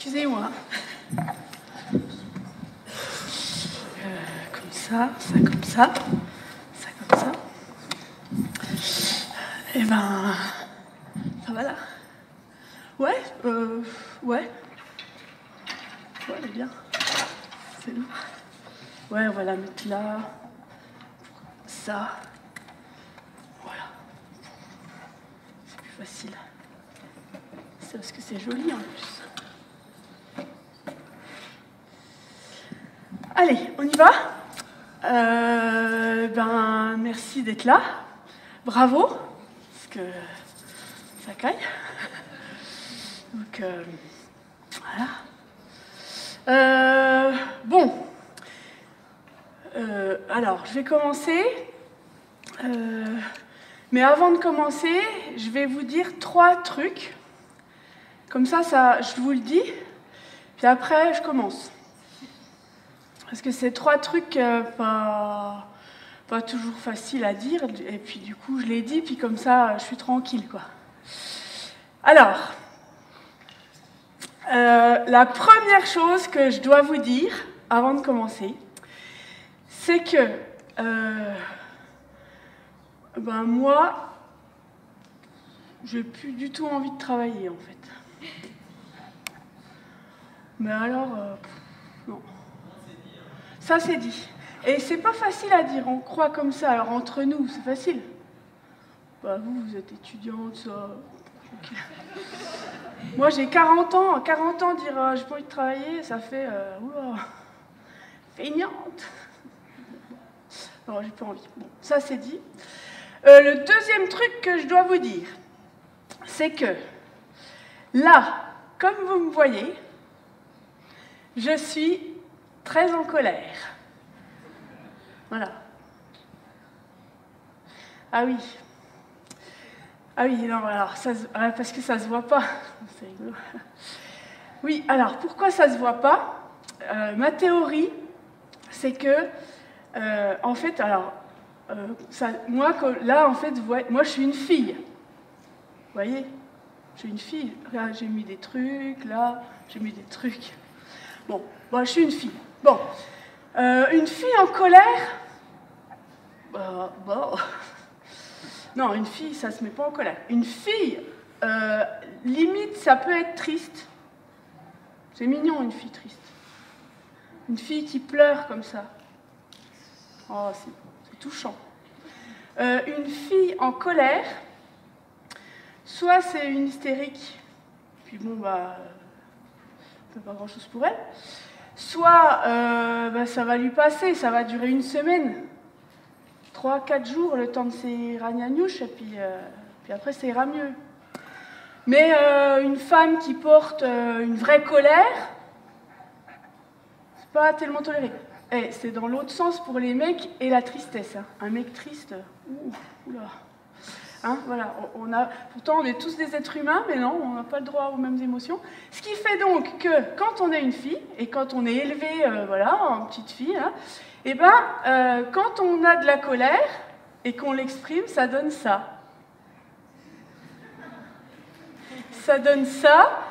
excusez-moi. Comme ça, ça comme ça, ça comme ça. Et ben, ça va là. Ouais, ouais. Ouais, elle est bien. C'est lourd. Ouais, on va la mettre là. Ça. Voilà. C'est plus facile. C'est parce que c'est joli en plus. Allez, on y va. Ben, merci d'être là. Bravo. Parce que ça caille. Donc, voilà. Bon. Alors, je vais commencer. Mais avant de commencer, je vais vous dire 3 trucs. Comme ça, je vous le dis. Puis après, je commence. Parce que c'est 3 trucs pas toujours faciles à dire. Et puis du coup, je les dis, puis comme ça, je suis tranquille, quoi. Alors, la première chose que je dois vous dire, avant de commencer, c'est que ben moi, j'ai plus du tout envie de travailler, en fait. Mais alors, non. Ça, c'est dit. Et c'est pas facile à dire, on croit comme ça. Alors, entre nous, c'est facile. Bah, vous êtes étudiante, ça... Okay. Moi, j'ai 40 ans. À 40 ans, dire j'ai pas envie de travailler, ça fait... oula, feignante. Non, j'ai pas envie. Bon, ça, c'est dit. Le deuxième truc que je dois vous dire, c'est que là, comme vous me voyez, je suis très en colère. Voilà. Ah oui. Ah oui, non, alors, parce que ça se voit pas. C'est rigolo. Oui, alors, pourquoi ça se voit pas? Ma théorie, c'est que, en fait, alors, moi, là, en fait, moi, je suis une fille. Vous voyez? Je suis une fille. Là, j'ai mis des trucs, là, j'ai mis des trucs. Bon, je suis une fille. Bon, une fille en colère, non, une fille, ça se met pas en colère. Une fille, limite, ça peut être triste. C'est mignon, une fille triste. Une fille qui pleure comme ça. Oh, c'est touchant. Une fille en colère, soit c'est une hystérique, puis bon, bah, on fait pas grand-chose pour elle. Soit ça va lui passer, ça va durer une semaine, 3-4 jours, le temps de ses ragnagnouches, et puis après ça ira mieux. Mais une femme qui porte une vraie colère, c'est pas tellement toléré. Et c'est dans l'autre sens pour les mecs et la tristesse. Hein. Un mec triste, oula. Hein, voilà, pourtant on est tous des êtres humains, mais non, on n'a pas le droit aux mêmes émotions. Ce qui fait donc que quand on est une fille, et quand on est élevé, voilà, en petite fille, hein, et ben, quand on a de la colère, et qu'on l'exprime, ça donne ça. Ça donne ça,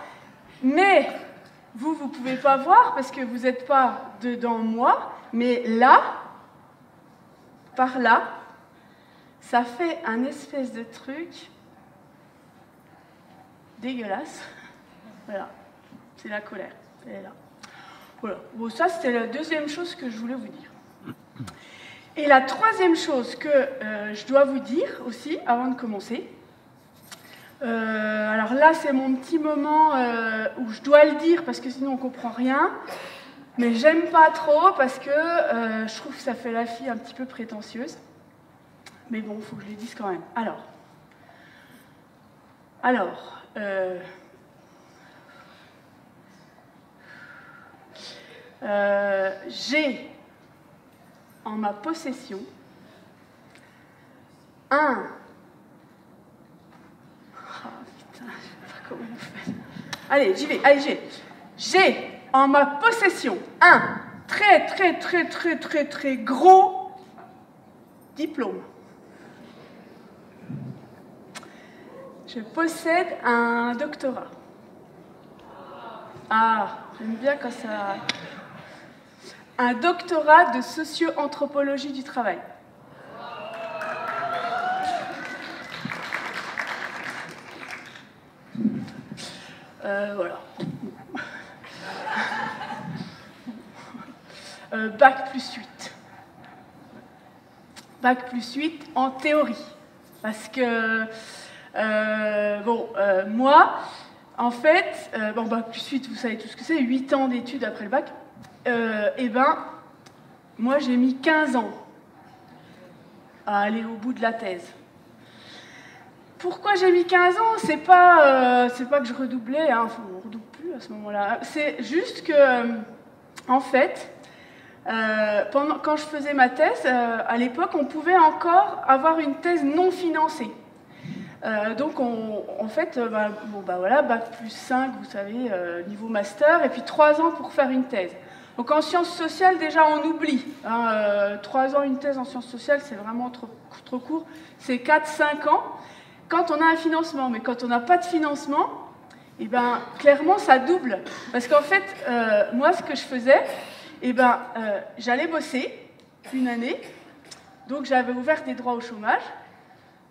mais vous ne pouvez pas voir parce que vous n'êtes pas dedans moi, mais là, par là, ça fait un espèce de truc dégueulasse. Voilà, c'est la colère. Elle est là. Voilà. Bon, ça, c'était la deuxième chose que je voulais vous dire. Et la troisième chose que je dois vous dire aussi, avant de commencer, alors là, c'est mon petit moment où je dois le dire parce que sinon on ne comprend rien. Mais j'aime pas trop parce que je trouve que ça fait la fille un petit peu prétentieuse. Mais bon, il faut que je le dise quand même. Alors, j'ai en ma possession un... Oh putain, je sais pas comment on fait. Allez, j'y vais, j'ai en ma possession un très gros diplôme. Je possède un doctorat. Ah, j'aime bien quand ça... Un doctorat de socio-anthropologie du travail. Voilà. Bac plus 8. Bac plus 8 en théorie. Parce que, moi, en fait, bac plus 8, vous savez tout ce que c'est, 8 ans d'études après le bac, moi j'ai mis 15 ans à aller au bout de la thèse. Pourquoi j'ai mis 15 ans? C'est pas que je redoublais, hein, on ne redouble plus à ce moment-là. C'est juste que, en fait, quand je faisais ma thèse, à l'époque, on pouvait encore avoir une thèse non financée. Donc, en fait, bac plus 5, vous savez, niveau master, et puis 3 ans pour faire une thèse. Donc, en sciences sociales, déjà, on oublie. 3 ans, une thèse en sciences sociales, c'est vraiment trop court. C'est 4-5 ans quand on a un financement. Mais quand on n'a pas de financement, clairement, ça double. Parce qu'en fait, moi, ce que je faisais, j'allais bosser une année. Donc, j'avais ouvert des droits au chômage.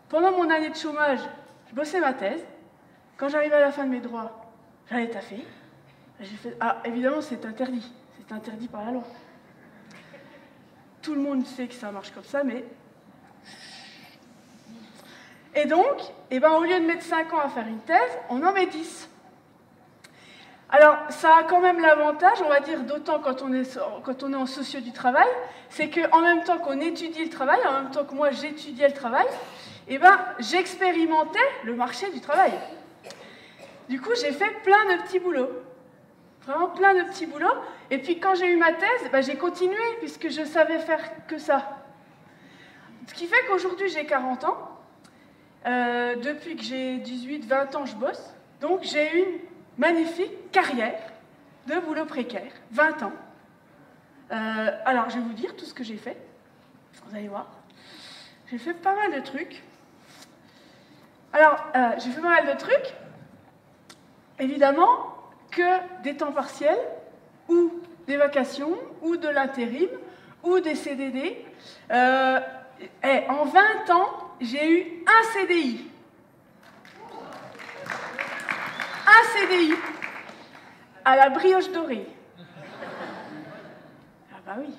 Pendant mon année de chômage, je bossais ma thèse. Quand j'arrivais à la fin de mes droits, j'allais taffer. Évidemment, c'est interdit. C'est interdit par la loi. Tout le monde sait que ça marche comme ça, mais... Et donc, au lieu de mettre 5 ans à faire une thèse, on en met 10. Alors, ça a quand même l'avantage, on va dire, d'autant quand on est en socio du travail, c'est qu'en même temps qu'on étudie le travail, en même temps que moi j'étudiais le travail, j'expérimentais le marché du travail. Du coup, j'ai fait plein de petits boulots. Vraiment plein de petits boulots. Et puis, quand j'ai eu ma thèse, j'ai continué, puisque je savais faire que ça. Ce qui fait qu'aujourd'hui, j'ai 40 ans. Depuis que j'ai 18-20 ans, je bosse. Donc, j'ai une magnifique carrière de boulot précaire, 20 ans. Alors, je vais vous dire tout ce que j'ai fait. Vous allez voir. J'ai fait pas mal de trucs. Alors, j'ai fait pas mal de trucs. Évidemment que des temps partiels, ou des vacations, ou de l'intérim, ou des CDD. En 20 ans, j'ai eu un CDI. Un CDI à la Brioche Dorée. Ah bah oui,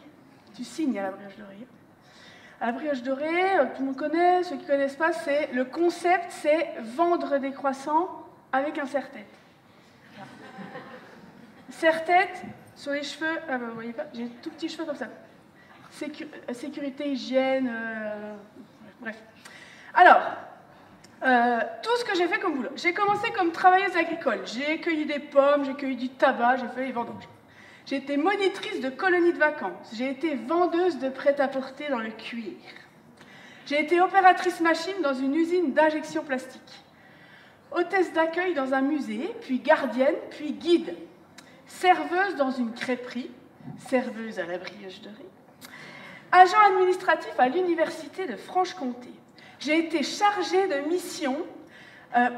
tu signes à la Brioche Dorée. À la Brioche Dorée, tout le monde connaît, ceux qui ne connaissent pas, le concept, c'est vendre des croissants avec un serre-tête. Serre-tête sur les cheveux, vous voyez pas, j'ai tout petits cheveux comme ça. Sécurité, hygiène, bref. Alors, tout ce que j'ai fait comme boulot. J'ai commencé comme travailleuse agricole. J'ai cueilli des pommes, j'ai cueilli du tabac, j'ai fait les vendanges. J'ai été monitrice de colonies de vacances. J'ai été vendeuse de prêt-à-porter dans le cuir. J'ai été opératrice machine dans une usine d'injection plastique. Hôtesse d'accueil dans un musée, puis gardienne, puis guide. Serveuse dans une crêperie, serveuse à la Brioche Dorée. Agent administratif à l'université de Franche-Comté. J'ai été chargée de mission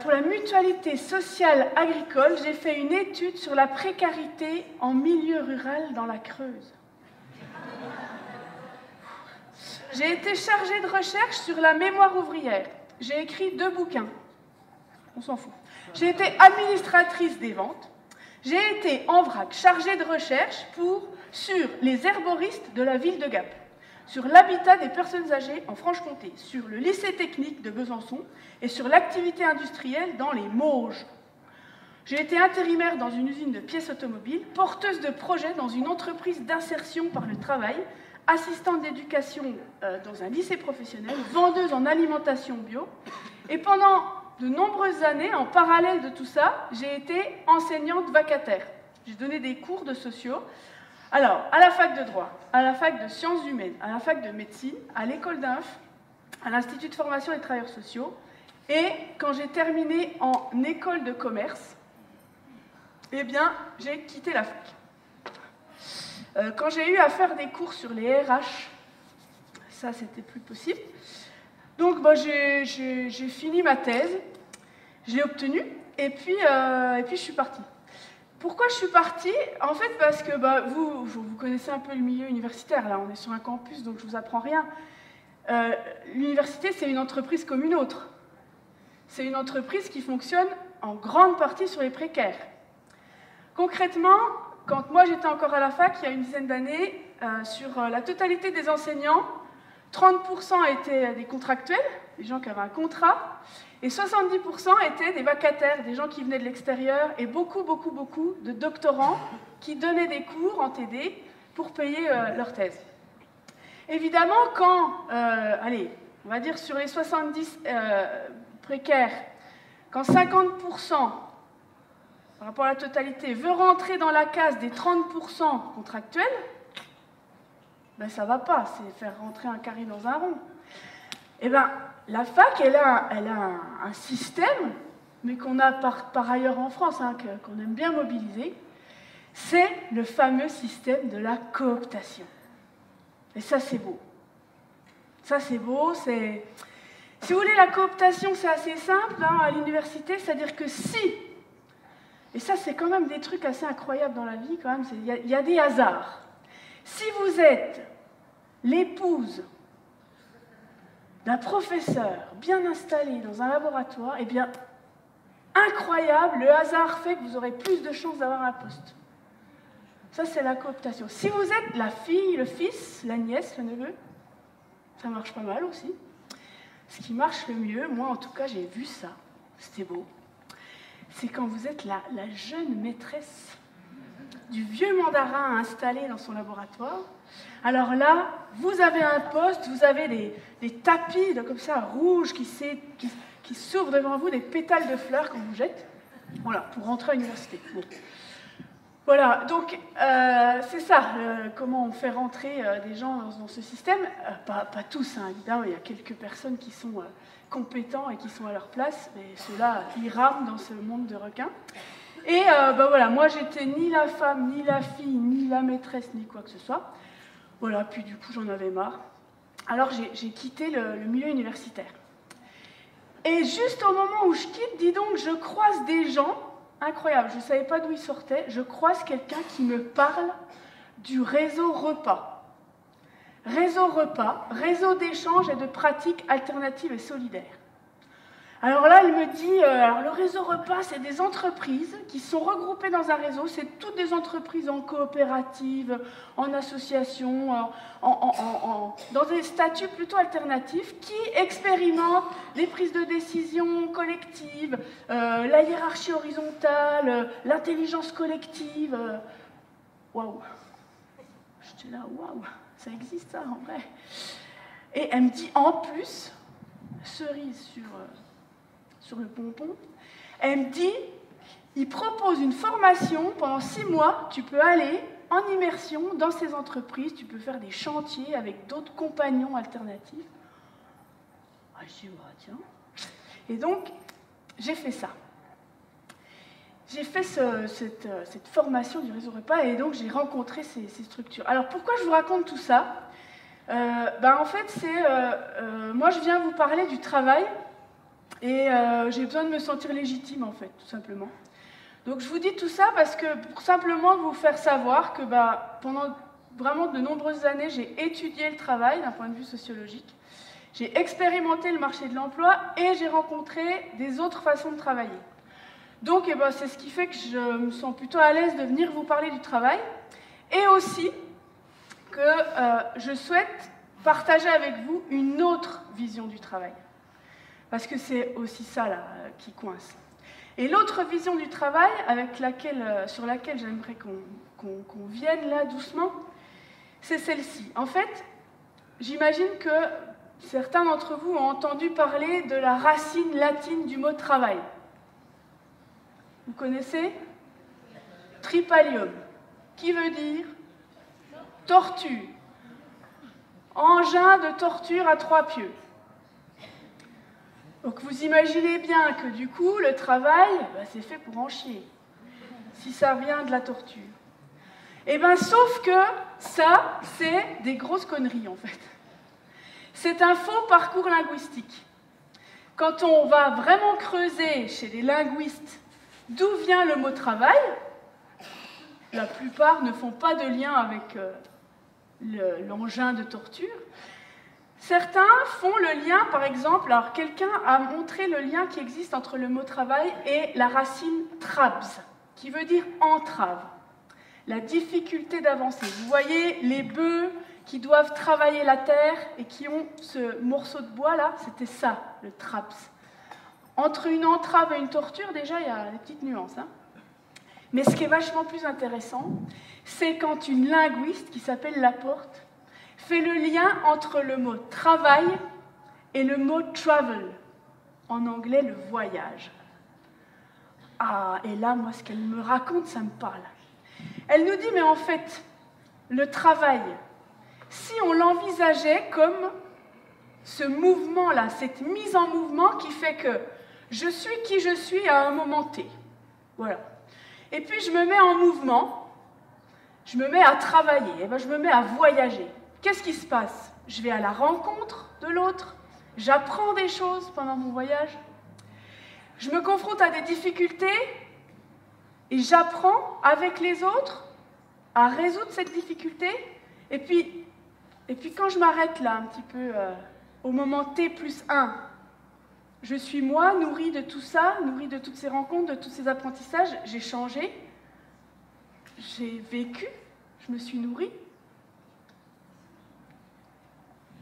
pour la mutualité sociale agricole. J'ai fait une étude sur la précarité en milieu rural dans la Creuse. J'ai été chargée de recherche sur la mémoire ouvrière. J'ai écrit 2 bouquins. On s'en fout. J'ai été administratrice des ventes. J'ai été en vrac chargée de recherche sur les herboristes de la ville de Gap, sur l'habitat des personnes âgées en Franche-Comté, sur le lycée technique de Besançon et sur l'activité industrielle dans les Mauges. J'ai été intérimaire dans une usine de pièces automobiles, porteuse de projets dans une entreprise d'insertion par le travail, assistante d'éducation dans un lycée professionnel, vendeuse en alimentation bio. Et pendant de nombreuses années, en parallèle de tout ça, j'ai été enseignante vacataire. J'ai donné des cours de sociaux. Alors, à la fac de droit, à la fac de sciences humaines, à la fac de médecine, à l'école d'Inf, à l'Institut de formation des travailleurs sociaux, et quand j'ai terminé en école de commerce, j'ai quitté la fac. Quand j'ai eu à faire des cours sur les RH, ça, c'était plus possible. Donc, j'ai fini ma thèse, je l'ai obtenue, et puis je suis partie. Pourquoi je suis partie? En fait, parce que vous connaissez un peu le milieu universitaire, là, on est sur un campus, donc je ne vous apprends rien. L'université, c'est une entreprise comme une autre. C'est une entreprise qui fonctionne en grande partie sur les précaires. Concrètement, quand moi j'étais encore à la fac, il y a une dizaine d'années, sur la totalité des enseignants, 30% étaient des contractuels, des gens qui avaient un contrat, et 70% étaient des vacataires, des gens qui venaient de l'extérieur, et beaucoup de doctorants qui donnaient des cours en TD pour payer leur thèse. Évidemment, quand, allez, on va dire sur les 70 précaires, quand 50% par rapport à la totalité veut rentrer dans la case des 30% contractuels, ben ça ne va pas, c'est faire rentrer un carré dans un rond. Eh bien, la fac, elle a un système, mais qu'on a par ailleurs en France, hein, qu'on aime bien mobiliser, c'est le fameux système de la cooptation. Et ça, c'est beau. Ça, c'est beau, c'est... Si vous voulez, la cooptation, c'est assez simple hein, à l'université, c'est-à-dire que si, et ça, c'est quand même des trucs assez incroyables dans la vie, quand même, il y a des hasards. Si vous êtes l'épouse d'un professeur bien installé dans un laboratoire, eh bien, incroyable, le hasard fait que vous aurez plus de chances d'avoir un poste. Ça, c'est la cooptation. Si vous êtes la fille, le fils, la nièce, le neveu, ça marche pas mal aussi. Ce qui marche le mieux, moi en tout cas, j'ai vu ça, c'était beau, c'est quand vous êtes la jeune maîtresse du vieux mandarin installé dans son laboratoire. Alors là, vous avez un poste, vous avez des tapis comme ça, rouges, qui s'ouvrent devant vous, des pétales de fleurs qu'on vous jette, voilà, pour rentrer à l'université. Bon. Voilà, donc c'est ça, comment on fait rentrer des gens dans ce système. Pas tous, hein, évidemment, il y a quelques personnes qui sont compétents et qui sont à leur place, mais ceux-là, ils rament dans ce monde de requins. Et voilà, moi j'étais ni la femme, ni la fille, ni la maîtresse, ni quoi que ce soit. Voilà, puis du coup j'en avais marre. Alors j'ai quitté le milieu universitaire. Et juste au moment où je quitte, dis donc, je croise des gens, incroyable, je ne savais pas d'où ils sortaient, je croise quelqu'un qui me parle du réseau repas. Réseau repas, réseau d'échanges et de pratiques alternatives et solidaires. Alors là, elle me dit, alors le réseau repas, c'est des entreprises qui sont regroupées dans un réseau, c'est toutes des entreprises en coopérative, en association, dans des statuts plutôt alternatifs qui expérimentent les prises de décision collectives, la hiérarchie horizontale, l'intelligence collective. Waouh! J'étais là, waouh, ça existe ça en vrai. Et elle me dit en plus, cerise sur le pompon, elle me dit, il propose une formation pendant 6 mois, tu peux aller en immersion dans ces entreprises, tu peux faire des chantiers avec d'autres compagnons alternatifs. Ah, je dis, tiens. Et donc, j'ai fait ça. J'ai fait cette formation du réseau repas et donc j'ai rencontré ces structures. Alors, pourquoi je vous raconte tout ça? En fait, moi, je viens vous parler du travail. Et j'ai besoin de me sentir légitime, en fait, tout simplement. Donc je vous dis tout ça parce que, pour simplement vous faire savoir que pendant vraiment de nombreuses années, j'ai étudié le travail d'un point de vue sociologique. J'ai expérimenté le marché de l'emploi et j'ai rencontré des autres façons de travailler. Donc c'est ce qui fait que je me sens plutôt à l'aise de venir vous parler du travail. Et aussi que je souhaite partager avec vous une autre vision du travail. Parce que c'est aussi ça là, qui coince. Et l'autre vision du travail sur laquelle j'aimerais qu'on vienne là doucement, c'est celle-ci. En fait, j'imagine que certains d'entre vous ont entendu parler de la racine latine du mot travail. Vous connaissez? Tripalium, qui veut dire tortue. Engin de torture à 3 pieds. Donc vous imaginez bien que du coup, le travail, c'est fait pour en chier, si ça vient de la torture. Eh bien, sauf que ça, c'est des grosses conneries, en fait. C'est un faux parcours linguistique. Quand on va vraiment creuser chez les linguistes d'où vient le mot travail, la plupart ne font pas de lien avec l'engin de torture. Certains font le lien, par exemple, alors quelqu'un a montré le lien qui existe entre le mot travail et la racine trabs, qui veut dire entrave, la difficulté d'avancer. Vous voyez les bœufs qui doivent travailler la terre et qui ont ce morceau de bois là, c'était ça, le traps. Entre une entrave et une torture, déjà, il y a des petites nuances. Hein. Mais ce qui est vachement plus intéressant, c'est quand une linguiste qui s'appelle Laporte fait le lien entre le mot travail et le mot travel, en anglais le voyage. Ah, et là, moi, ce qu'elle me raconte, ça me parle. Elle nous dit, mais en fait, le travail, si on l'envisageait comme ce mouvement-là, cette mise en mouvement qui fait que je suis qui je suis à un moment T. Voilà. Et puis, je me mets en mouvement, je me mets à travailler, et ben, je me mets à voyager. Qu'est-ce qui se passe? Je vais à la rencontre de l'autre, j'apprends des choses pendant mon voyage, je me confronte à des difficultés et j'apprends avec les autres à résoudre cette difficulté. Et puis quand je m'arrête là un petit peu au moment T plus 1, je suis moi, nourrie de tout ça, nourrie de toutes ces rencontres, de tous ces apprentissages, j'ai changé, j'ai vécu, je me suis nourrie.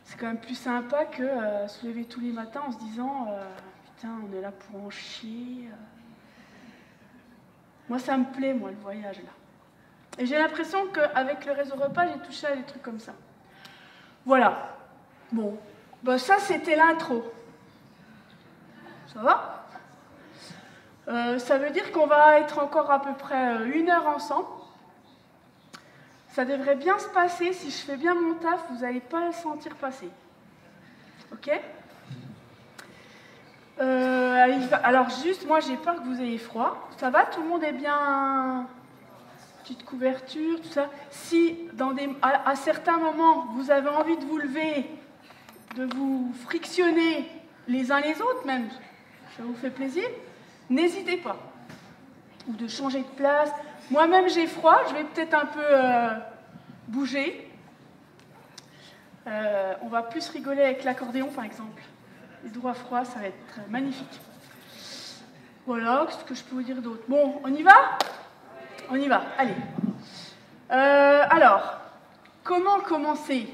C'est quand même plus sympa que se lever tous les matins en se disant putain, on est là pour en chier. Moi, ça me plaît, moi, le voyage, là. Et j'ai l'impression qu'avec le réseau repas, j'ai touché à des trucs comme ça. Voilà. Bon. Ben, ça, c'était l'intro. Ça va? Ça veut dire qu'on va être encore à peu près 1 heure ensemble. Ça devrait bien se passer. Si je fais bien mon taf, vous n'allez pas le sentir passer. Ok? Alors juste, moi j'ai peur que vous ayez froid. Ça va? Tout le monde est bien? Petite couverture, tout ça. Si à certains moments vous avez envie de vous lever, de vous frictionner les uns les autres même, ça vous fait plaisir, n'hésitez pas. Ou de changer de place. Moi-même j'ai froid, je vais peut-être un peu bouger. On va plus rigoler avec l'accordéon par exemple. Les doigts froids, ça va être magnifique. Voilà, qu'est-ce que je peux vous dire d'autre? Bon, on y va? On y va, allez. Alors, comment commencer?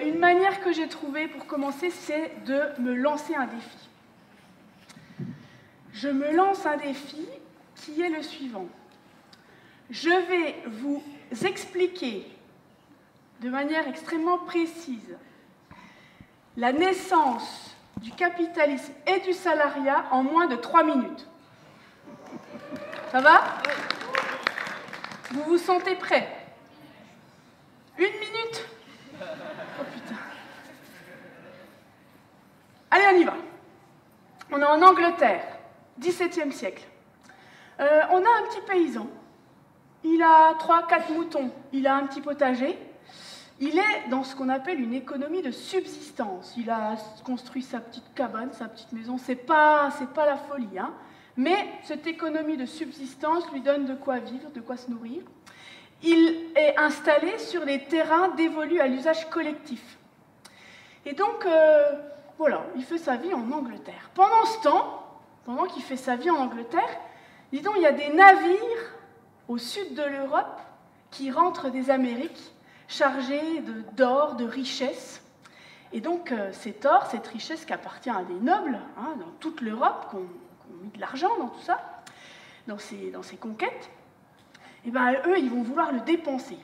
Une manière que j'ai trouvée pour commencer, c'est de me lancer un défi. Je me lance un défi qui est le suivant. Je vais vous expliquer de manière extrêmement précise la naissance du capitalisme et du salariat en moins de 3 minutes. Ça va? Vous vous sentez prêts? 1 minute? Oh putain. Allez, on y va. On est en Angleterre, 17e siècle. On a un petit paysan. Il a 3-4 moutons. Il a un petit potager. Il est dans ce qu'on appelle une économie de subsistance. Il a construit sa petite cabane, sa petite maison. C'est pas la folie, hein. Mais cette économie de subsistance lui donne de quoi vivre, de quoi se nourrir. Il est installé sur les terrains dévolus à l'usage collectif. Et donc, voilà, il fait sa vie en Angleterre. Pendant ce temps, pendant qu'il fait sa vie en Angleterre, dis donc, il y a des navires au sud de l'Europe qui rentrent des Amériques chargés d'or, de richesses. Et donc, cet or, cette richesse qui appartient à des nobles, hein, dans toute l'Europe, qui ont mis de l'argent dans tout ça, dans ces conquêtes, et ben, eux, ils vont vouloir le dépenser.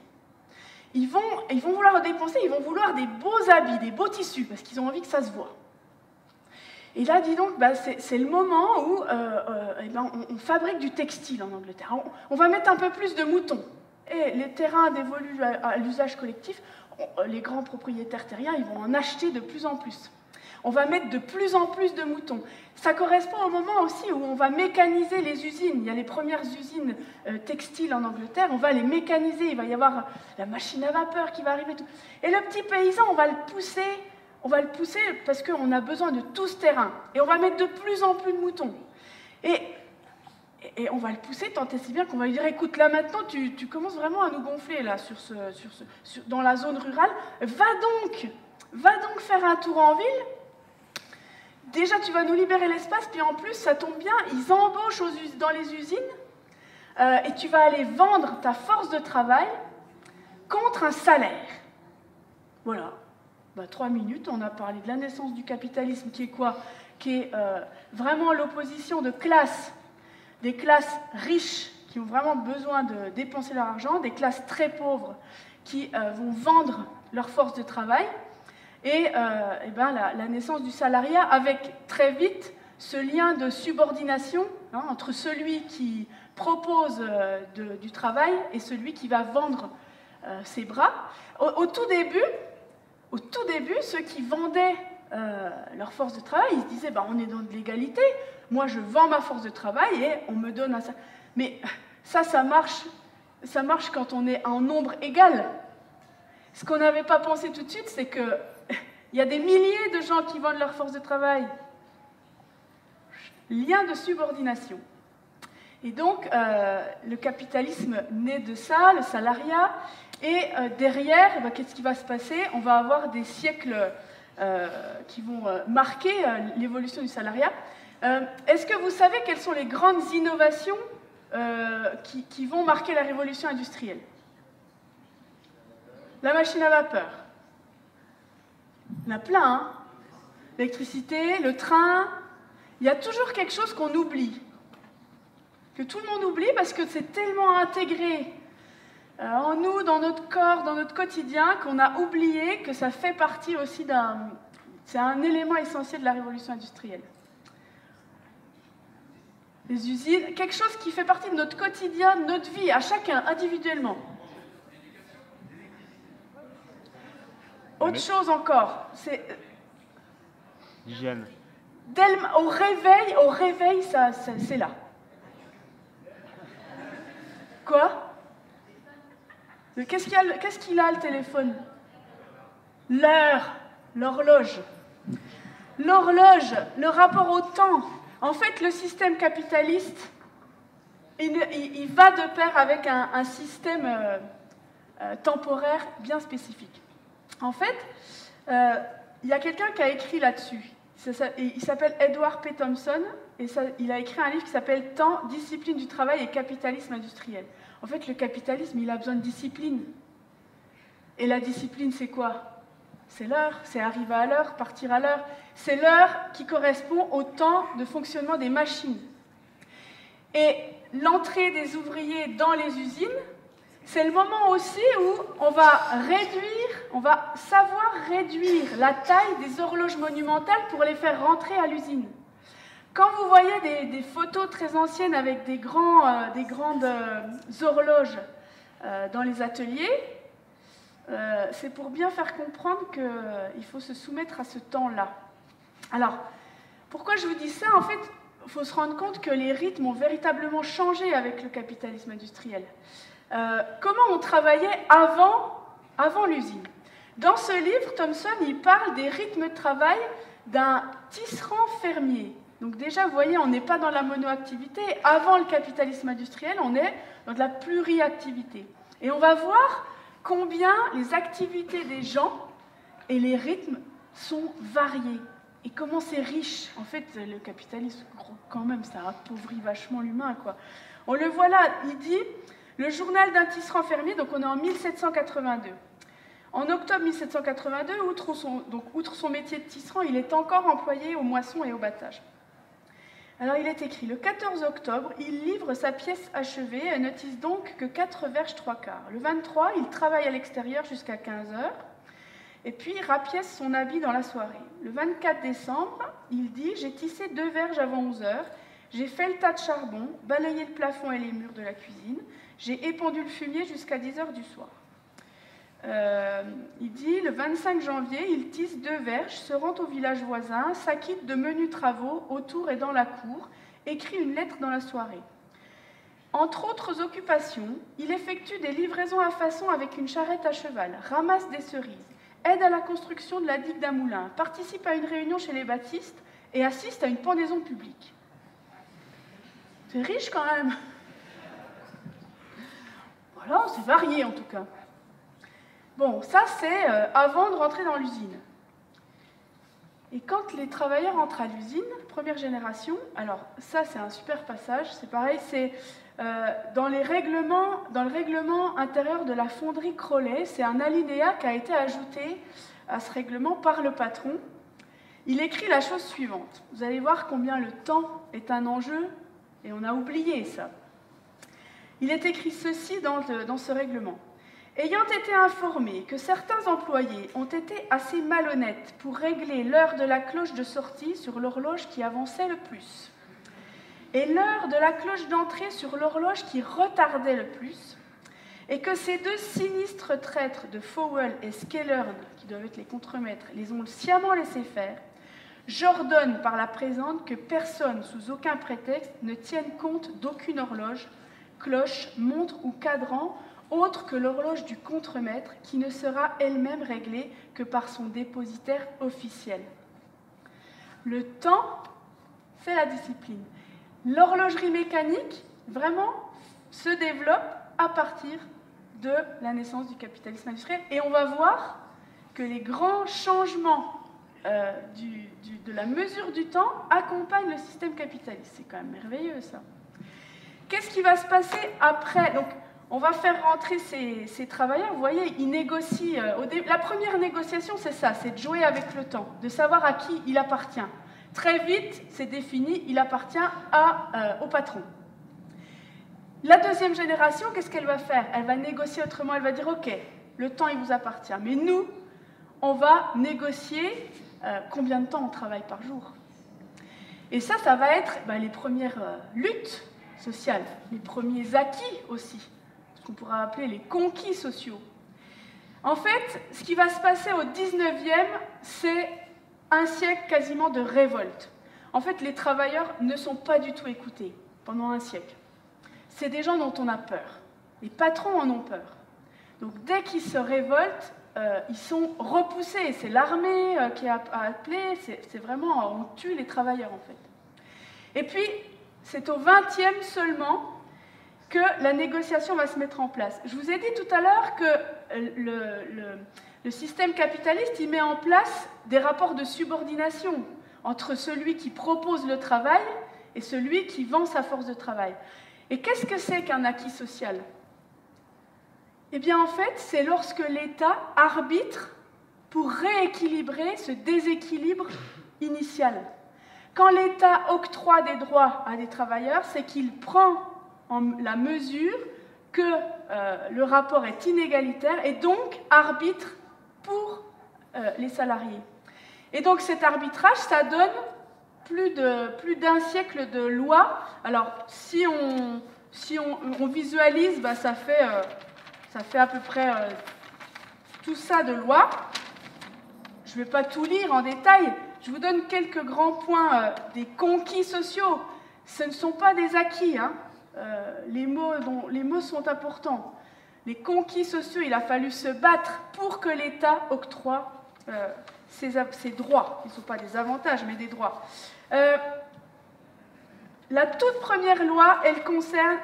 Ils vont vouloir le dépenser, ils vont vouloir des beaux habits, des beaux tissus, parce qu'ils ont envie que ça se voit. Et là, dis donc, ben, c'est le moment où on fabrique du textile en Angleterre. On va mettre un peu plus de moutons. Et les terrains dévolus à l'usage collectif, les grands propriétaires terriens, ils vont en acheter de plus en plus. On va mettre de plus en plus de moutons. Ça correspond au moment aussi où on va mécaniser les usines. Il y a les premières usines textiles en Angleterre, on va les mécaniser. Il va y avoir la machine à vapeur qui va arriver. Tout. Et le petit paysan, on va le pousser on va le pousser parce qu'on a besoin de tout ce terrain. Et on va mettre de plus en plus de moutons. Et on va le pousser tant et si bien qu'on va lui dire, écoute, là maintenant, tu commences vraiment à nous gonfler là, dans la zone rurale. Va donc faire un tour en ville. Déjà, tu vas nous libérer l'espace, puis en plus, ça tombe bien, ils embauchent dans les usines, et tu vas aller vendre ta force de travail contre un salaire. Voilà. 3 minutes, on a parlé de la naissance du capitalisme, qui est quoi? Qui est vraiment l'opposition de classes, des classes riches qui ont vraiment besoin de dépenser leur argent, des classes très pauvres qui vont vendre leur force de travail, et la naissance du salariat avec très vite ce lien de subordination entre celui qui propose du travail et celui qui va vendre ses bras. Au tout début, ceux qui vendaient leur force de travail, ils se disaient on est dans de l'égalité, moi je vends ma force de travail et on me donne un salaire. Mais ça marche quand on est en nombre égal. Ce qu'on n'avait pas pensé tout de suite, c'est qu'il y a des milliers de gens qui vendent leur force de travail. Lien de subordination. Et donc, le capitalisme naît de ça, le salariat, et derrière, qu'est-ce qui va se passer? On va avoir des siècles qui vont marquer l'évolution du salariat. Est-ce que vous savez quelles sont les grandes innovations qui vont marquer la révolution industrielle? La machine à vapeur. Il y en a plein, hein? L'électricité, le train. Il y a toujours quelque chose qu'on oublie, que tout le monde oublie parce que c'est tellement intégré en nous, dans notre corps, dans notre quotidien, qu'on a oublié que ça fait partie aussi c'est un élément essentiel de la révolution industrielle. Les usines, quelque chose qui fait partie de notre quotidien, de notre vie, à chacun, individuellement. Autre chose encore, c'est... L'hygiène. Au réveil, c'est là. Quoi? Qu'est-ce qu'il a, le téléphone? L'heure, l'horloge. L'horloge, le rapport au temps. En fait, le système capitaliste, il va de pair avec un système temporaire bien spécifique. En fait, il y a quelqu'un qui a écrit là-dessus. Il s'appelle Edward P. Thompson, et il a écrit un livre qui s'appelle « Temps, discipline du travail et capitalisme industriel ». En fait, le capitalisme, il a besoin de discipline. Et la discipline, c'est quoi? C'est l'heure, c'est arriver à l'heure, partir à l'heure. C'est l'heure qui correspond au temps de fonctionnement des machines. Et l'entrée des ouvriers dans les usines, c'est le moment aussi où on va savoir réduire la taille des horloges monumentales pour les faire rentrer à l'usine. Quand vous voyez des photos très anciennes avec des grandes horloges dans les ateliers, c'est pour bien faire comprendre qu'il faut se soumettre à ce temps-là. Alors, pourquoi je vous dis ça? En fait, il faut se rendre compte que les rythmes ont véritablement changé avec le capitalisme industriel. Comment on travaillait avant l'usine? Dans ce livre, Thompson, il parle des rythmes de travail d'un tisserand fermier. Donc déjà, vous voyez, on n'est pas dans la monoactivité. Avant le capitalisme industriel, on est dans de la pluriactivité. Et on va voir combien les activités des gens et les rythmes sont variés. Et comment c'est riche. En fait, le capitalisme, quand même, ça appauvrit vachement l'humain, quoi. On le voit là, il dit... Le journal d'un tisserand fermier, donc on est en 1782. En octobre 1782, outre son métier de tisserand, il est encore employé aux moissons et au battage. Alors il est écrit, le 14 octobre, il livre sa pièce achevée et notice donc que 4 verges 3 quarts. Le 23, il travaille à l'extérieur jusqu'à 15 heures, et puis il rapièce son habit dans la soirée. Le 24 décembre, il dit, j'ai tissé 2 verges avant 11 heures, j'ai fait le tas de charbon, balayé le plafond et les murs de la cuisine, j'ai épandu le fumier jusqu'à 10 heures du soir. Il dit, le 25 janvier, il tisse 2 verges, se rend au village voisin, s'acquitte de menus travaux autour et dans la cour, écrit une lettre dans la soirée. Entre autres occupations, il effectue des livraisons à façon avec une charrette à cheval, ramasse des cerises, aide à la construction de la digue d'un moulin, participe à une réunion chez les baptistes et assiste à une pendaison publique. C'est riche quand même. Voilà, c'est varié en tout cas. Bon, ça c'est avant de rentrer dans l'usine. Et quand les travailleurs entrent à l'usine, première génération, alors ça c'est un super passage, c'est pareil, c'est dans le règlement intérieur de la fonderie Crollet, c'est un alinéa qui a été ajouté à ce règlement par le patron. Il écrit la chose suivante. Vous allez voir combien le temps est un enjeu, et on a oublié ça. Il est écrit ceci dans ce règlement. Ayant été informé que certains employés ont été assez malhonnêtes pour régler l'heure de la cloche de sortie sur l'horloge qui avançait le plus, et l'heure de la cloche d'entrée sur l'horloge qui retardait le plus, et que ces deux sinistres traîtres de Fowell et Skellern, qui doivent être les contremaîtres, les ont sciemment laissés faire, j'ordonne par la présente que personne, sous aucun prétexte, ne tienne compte d'aucune horloge, cloche, montre ou cadran, autre que l'horloge du contremaître, qui ne sera elle-même réglée que par son dépositaire officiel. Le temps, c'est la discipline. L'horlogerie mécanique, vraiment, se développe à partir de la naissance du capitalisme industriel. Et on va voir que les grands changements de la mesure du temps accompagnent le système capitaliste. C'est quand même merveilleux, ça. Qu'est-ce qui va se passer après ? Donc, on va faire rentrer ces travailleurs. Vous voyez, ils négocient. La première négociation, c'est ça, c'est de jouer avec le temps, de savoir à qui il appartient. Très vite, c'est défini, il appartient au patron. La deuxième génération, qu'est-ce qu'elle va faire ? Elle va négocier autrement, elle va dire, OK, le temps, il vous appartient, mais nous, on va négocier combien de temps on travaille par jour. Et ça va être les premières luttes sociales, les premiers acquis aussi, ce qu'on pourra appeler les conquis sociaux. En fait, ce qui va se passer au 19e, c'est un siècle quasiment de révolte. En fait, les travailleurs ne sont pas du tout écoutés pendant un siècle. C'est des gens dont on a peur. Les patrons en ont peur. Donc dès qu'ils se révoltent, ils sont repoussés. C'est l'armée qui a appelé, c'est vraiment, on tue les travailleurs en fait. Et puis, c'est au 20e seulement que la négociation va se mettre en place. Je vous ai dit tout à l'heure que le système capitaliste, il met en place des rapports de subordination entre celui qui propose le travail et celui qui vend sa force de travail. Et qu'est-ce que c'est qu'un acquis social ? Eh bien, en fait, c'est lorsque l'État arbitre pour rééquilibrer ce déséquilibre initial. Quand l'État octroie des droits à des travailleurs, c'est qu'il prend la mesure que le rapport est inégalitaire et donc arbitre pour les salariés. Et donc cet arbitrage, ça donne plus d'un siècle de lois. Alors, si on visualise, ça fait à peu près tout ça de lois. Je ne vais pas tout lire en détail. Je vous donne quelques grands points des conquis sociaux. Ce ne sont pas des acquis. Hein. Les mots sont importants. Les conquis sociaux, il a fallu se battre pour que l'État octroie ses droits. Ce ne sont pas des avantages, mais des droits. La toute première loi, elle concerne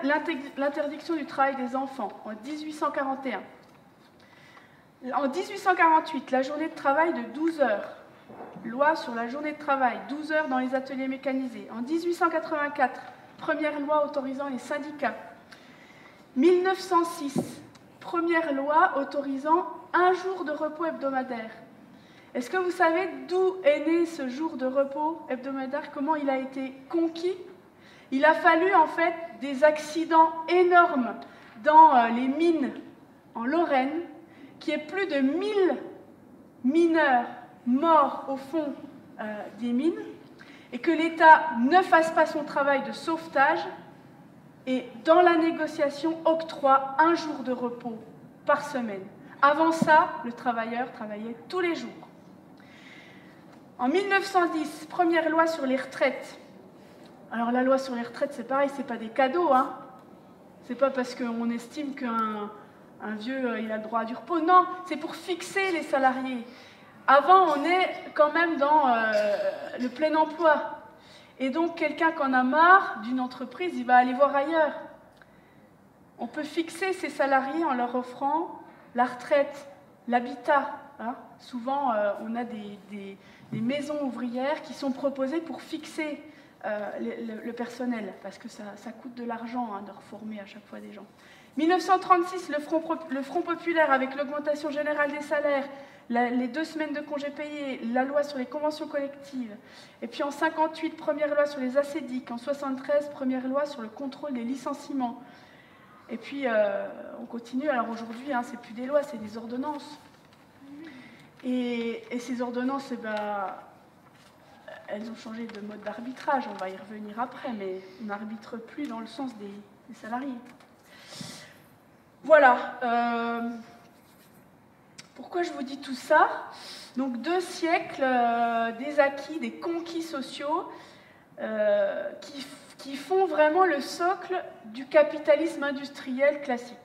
l'interdiction du travail des enfants, en 1841. En 1848, la journée de travail de 12 heures. Loi sur la journée de travail, 12 heures dans les ateliers mécanisés. En 1884, première loi autorisant les syndicats. 1906, première loi autorisant un jour de repos hebdomadaire. Est-ce que vous savez d'où est né ce jour de repos hebdomadaire? Comment il a été conquis? Il a fallu en fait des accidents énormes dans les mines en Lorraine, qu'il y ait plus de 1000 mineurs morts au fond des mines, et que l'État ne fasse pas son travail de sauvetage, et dans la négociation octroie un jour de repos par semaine. Avant ça, le travailleur travaillait tous les jours. En 1910, première loi sur les retraites. Alors la loi sur les retraites, c'est pareil, c'est pas des cadeaux, hein. C'est pas parce qu'on estime qu'un un vieux, il a le droit à du repos. Non, c'est pour fixer les salariés. Avant, on est quand même dans le plein emploi. Et donc, quelqu'un qui en a marre d'une entreprise, il va aller voir ailleurs. On peut fixer ces salariés en leur offrant la retraite, l'habitat. Hein. Souvent, on a des maisons ouvrières qui sont proposées pour fixer le personnel, parce que ça coûte de l'argent de reformer à chaque fois des gens. 1936, le Front populaire, avec l'augmentation générale des salaires, les 2 semaines de congés payés, la loi sur les conventions collectives, et puis en 58, première loi sur les assédiques, en 73, première loi sur le contrôle des licenciements. Et puis, on continue. Alors aujourd'hui, c'est plus des lois, c'est des ordonnances. Et ces ordonnances, elles ont changé de mode d'arbitrage. On va y revenir après, mais on n'arbitre plus dans le sens des salariés. Voilà. Pourquoi je vous dis tout ça? Donc 2 siècles des acquis, des conquis sociaux qui font vraiment le socle du capitalisme industriel classique.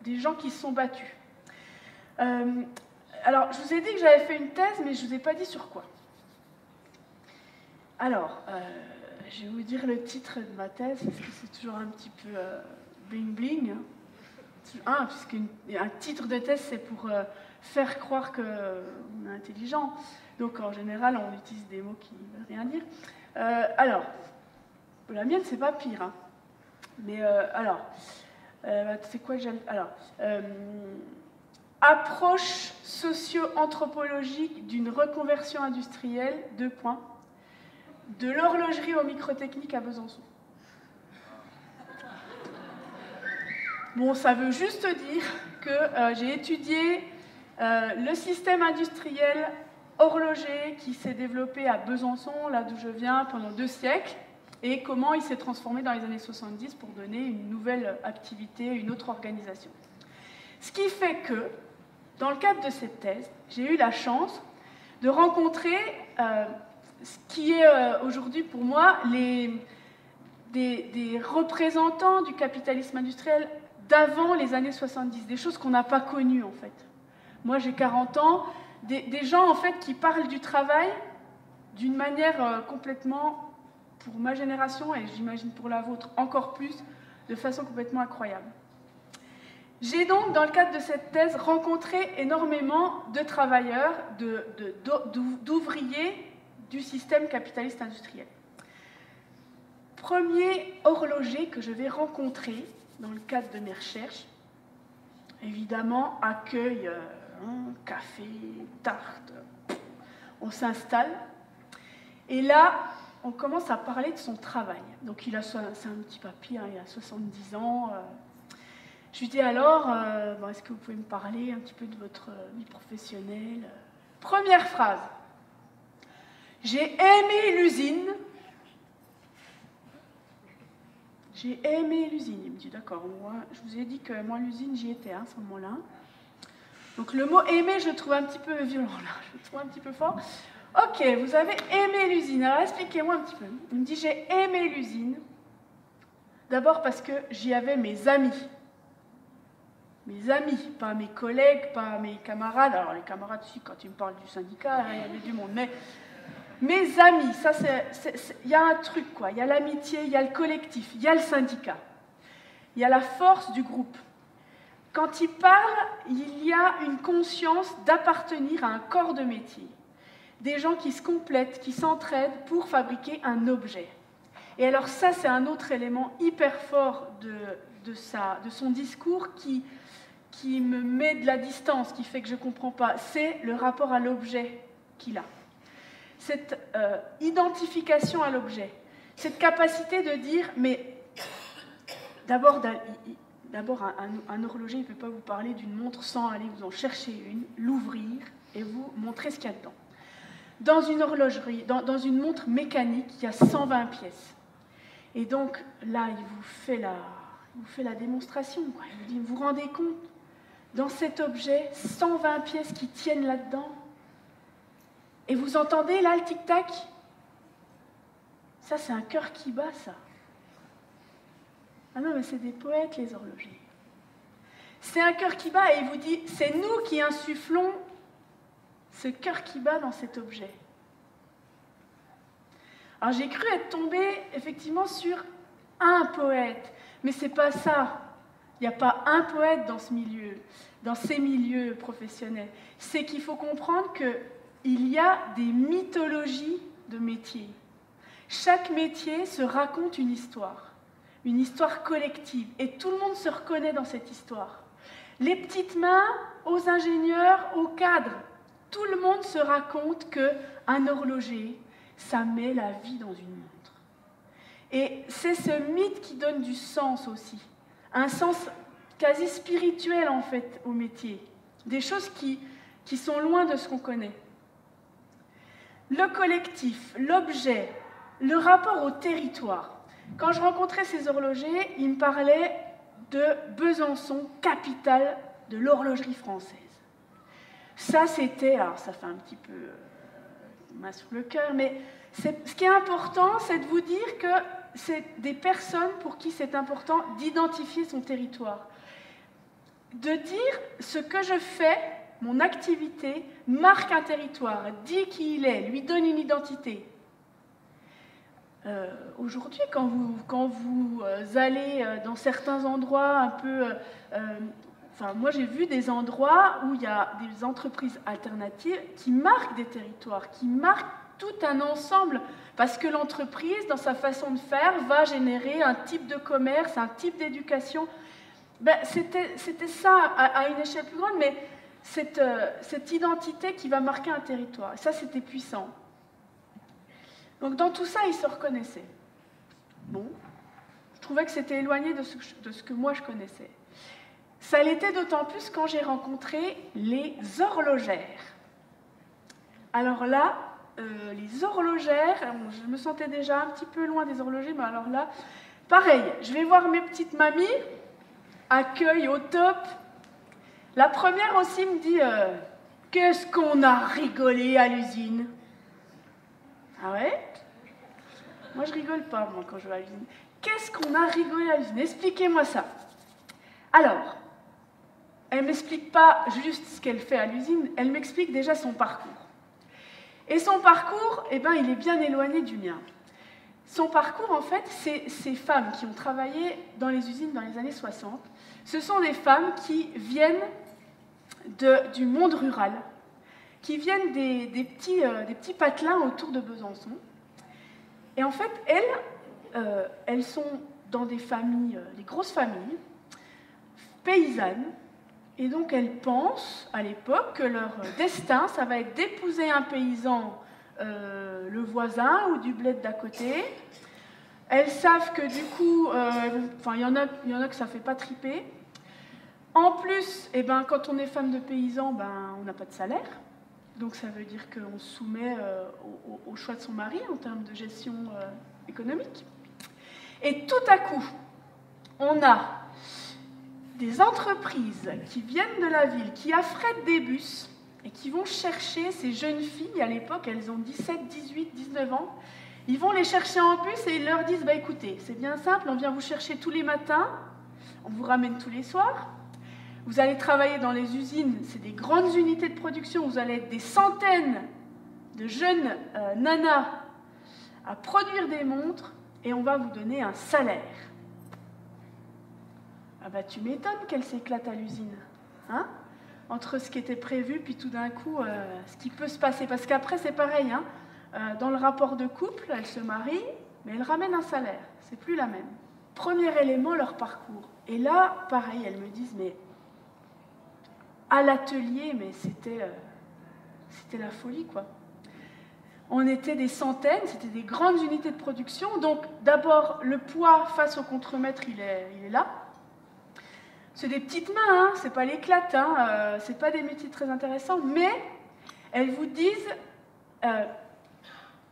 Des gens qui se sont battus. Alors, je vous ai dit que j'avais fait une thèse, mais je ne vous ai pas dit sur quoi. Alors, je vais vous dire le titre de ma thèse, parce que c'est toujours un petit peu bling-bling. Puisqu'un titre de thèse, c'est pour faire croire qu'on est intelligent. Donc, en général, on utilise des mots qui ne veulent rien dire. Alors, la mienne, c'est pas pire. Hein. Mais, c'est quoi que j'aime... Alors, approche socio-anthropologique d'une reconversion industrielle, 2 points, de l'horlogerie aux microtechniques à Besançon. Bon, ça veut juste dire que j'ai étudié le système industriel horloger qui s'est développé à Besançon, là d'où je viens, pendant 2 siècles, et comment il s'est transformé dans les années 70 pour donner une nouvelle activité, une autre organisation. Ce qui fait que, dans le cadre de cette thèse, j'ai eu la chance de rencontrer ce qui est aujourd'hui pour moi des représentants du capitalisme industriel d'avant les années 70, des choses qu'on n'a pas connues en fait. Moi j'ai 40 ans, des gens en fait qui parlent du travail d'une manière complètement, pour ma génération et j'imagine pour la vôtre encore plus, de façon complètement incroyable. J'ai donc, dans le cadre de cette thèse, rencontré énormément de travailleurs, d'ouvriers du système capitaliste industriel. Premier horloger que je vais rencontrer dans le cadre de mes recherches, évidemment, accueil, café, tarte, on s'installe. Et là, on commence à parler de son travail. Donc, c'est un petit papy, il a 70 ans. Je lui dis alors, est-ce que vous pouvez me parler un petit peu de votre vie professionnelle? Première phrase. J'ai aimé l'usine. J'ai aimé l'usine. Il me dit, d'accord, moi, je vous ai dit que moi, l'usine, j'y étais à ce moment-là. Donc le mot aimer, je le trouve un petit peu violent, là. Je le trouve un petit peu fort. Ok, vous avez aimé l'usine. Alors expliquez-moi un petit peu. Il me dit, j'ai aimé l'usine. D'abord parce que j'y avais mes amis. Mes amis, pas mes collègues, pas mes camarades. Alors les camarades, si, quand ils me parlent du syndicat, il y avait du monde. Mais mes amis, ça il y a un truc, quoi. Il y a l'amitié, il y a le collectif, il y a le syndicat. Il y a la force du groupe. Quand ils parlent, il y a une conscience d'appartenir à un corps de métier. Des gens qui se complètent, qui s'entraident pour fabriquer un objet. Et alors ça, c'est un autre élément hyper fort de son discours qui me met de la distance, qui fait que je ne comprends pas. C'est le rapport à l'objet qu'il a. Cette identification à l'objet. Cette capacité de dire, mais d'abord, un horloger ne peut pas vous parler d'une montre sans aller vous en chercher une, l'ouvrir et vous montrer ce qu'il y a dedans. Dans une horlogerie, dans une montre mécanique, il y a 120 pièces. Et donc, là, il vous fait la démonstration. Quoi. Il vous dit, vous vous rendez compte, dans cet objet, 120 pièces qui tiennent là-dedans. Et vous entendez, là, le tic-tac? Ça, c'est un cœur qui bat, ça. Ah non, mais c'est des poètes, les horlogers. C'est un cœur qui bat et il vous dit, c'est nous qui insufflons ce cœur qui bat dans cet objet. Alors j'ai cru être tombée effectivement sur un poète, mais c'est pas ça. Il n'y a pas un poète dans ce milieu, dans ces milieux professionnels. C'est qu'il faut comprendre qu'il y a des mythologies de métiers. Chaque métier se raconte une histoire collective, et tout le monde se reconnaît dans cette histoire. Les petites mains aux ingénieurs, aux cadres, tout le monde se raconte qu'un horloger, ça met la vie dans une montre. Et c'est ce mythe qui donne du sens aussi, un sens quasi spirituel en fait au métier, des choses qui sont loin de ce qu'on connaît. Le collectif, l'objet, le rapport au territoire. Quand je rencontrais ces horlogers, ils me parlaient de Besançon, capitale de l'horlogerie française. Ça, c'était, alors ça fait un petit peu main sur le cœur, mais ce qui est important, c'est de vous dire que c'est des personnes pour qui c'est important d'identifier son territoire. De dire ce que je fais, mon activité, marque un territoire, dit qui il est, lui donne une identité. Aujourd'hui, quand vous allez dans certains endroits un peu... moi, j'ai vu des endroits où il y a des entreprises alternatives qui marquent des territoires, qui marquent tout un ensemble, parce que l'entreprise, dans sa façon de faire, va générer un type de commerce, un type d'éducation. C'était ça à une échelle plus grande, mais cette identité qui va marquer un territoire. Et ça, c'était puissant. Donc dans tout ça, ils se reconnaissaient. Bon, je trouvais que c'était éloigné de ce que moi je connaissais. Ça l'était d'autant plus quand j'ai rencontré les horlogères. Alors là, les horlogères, je me sentais déjà un petit peu loin des horlogers, mais alors là, pareil, je vais voir mes petites mamies, accueil au top. La première aussi me dit « Qu'est-ce qu'on a rigolé à l'usine ?» Ah ouais? Moi, je rigole pas, moi, quand je vais à l'usine. Qu'est-ce qu'on a rigolé à l'usine? Expliquez-moi ça. Alors, elle ne m'explique pas juste ce qu'elle fait à l'usine, elle m'explique déjà son parcours. Et son parcours, il est bien éloigné du mien. Son parcours, en fait, ces femmes qui ont travaillé dans les usines dans les années 60, ce sont des femmes qui viennent du monde rural, qui viennent des petits patelins autour de Besançon. Et en fait, elles sont dans des familles, des grosses familles, paysannes, et donc elles pensent, à l'époque, que leur destin, ça va être d'épouser un paysan, le voisin, ou du bled d'à côté. Elles savent que du coup, il y en a que ça ne fait pas triper. En plus, quand on est femme de paysan, on n'a pas de salaire. Donc ça veut dire qu'on se soumet au choix de son mari en termes de gestion économique. Et tout à coup, on a des entreprises qui viennent de la ville, qui affrètent des bus et qui vont chercher ces jeunes filles. À l'époque, elles ont 17, 18, 19 ans. Ils vont les chercher en bus et ils leur disent « Écoutez, c'est bien simple, on vient vous chercher tous les matins, on vous ramène tous les soirs. Vous allez travailler dans les usines, c'est des grandes unités de production, vous allez être des centaines de jeunes nanas à produire des montres et on va vous donner un salaire. » Ah tu m'étonnes qu'elle s'éclate à l'usine. Hein, entre ce qui était prévu, puis tout d'un coup, ce qui peut se passer. Parce qu'après, c'est pareil. Dans le rapport de couple, elles se marient, mais elles ramènent un salaire. C'est plus la même. Premier élément, leur parcours. Et là, pareil, elles me disent, mais à l'atelier, mais c'était la folie, quoi. On était des centaines, c'était des grandes unités de production. Donc, d'abord, le poids face au contremaître, il est là. C'est des petites mains, c'est pas l'éclate, c'est pas des métiers très intéressants, mais elles vous disent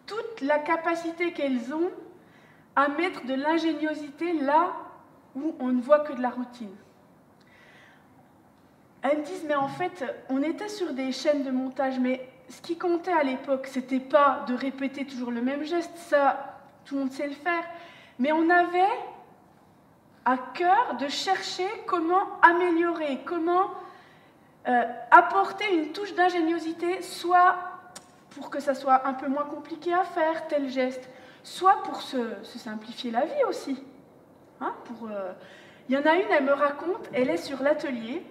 toute la capacité qu'elles ont à mettre de l'ingéniosité là où on ne voit que de la routine. Elles me disent, mais en fait, on était sur des chaînes de montage, mais ce qui comptait à l'époque, c'était pas de répéter toujours le même geste, ça, tout le monde sait le faire, mais on avait à cœur de chercher comment améliorer, comment apporter une touche d'ingéniosité, soit pour que ça soit un peu moins compliqué à faire, tel geste, soit pour se simplifier la vie aussi. Hein, il y en a une, elle me raconte, elle est sur l'atelier,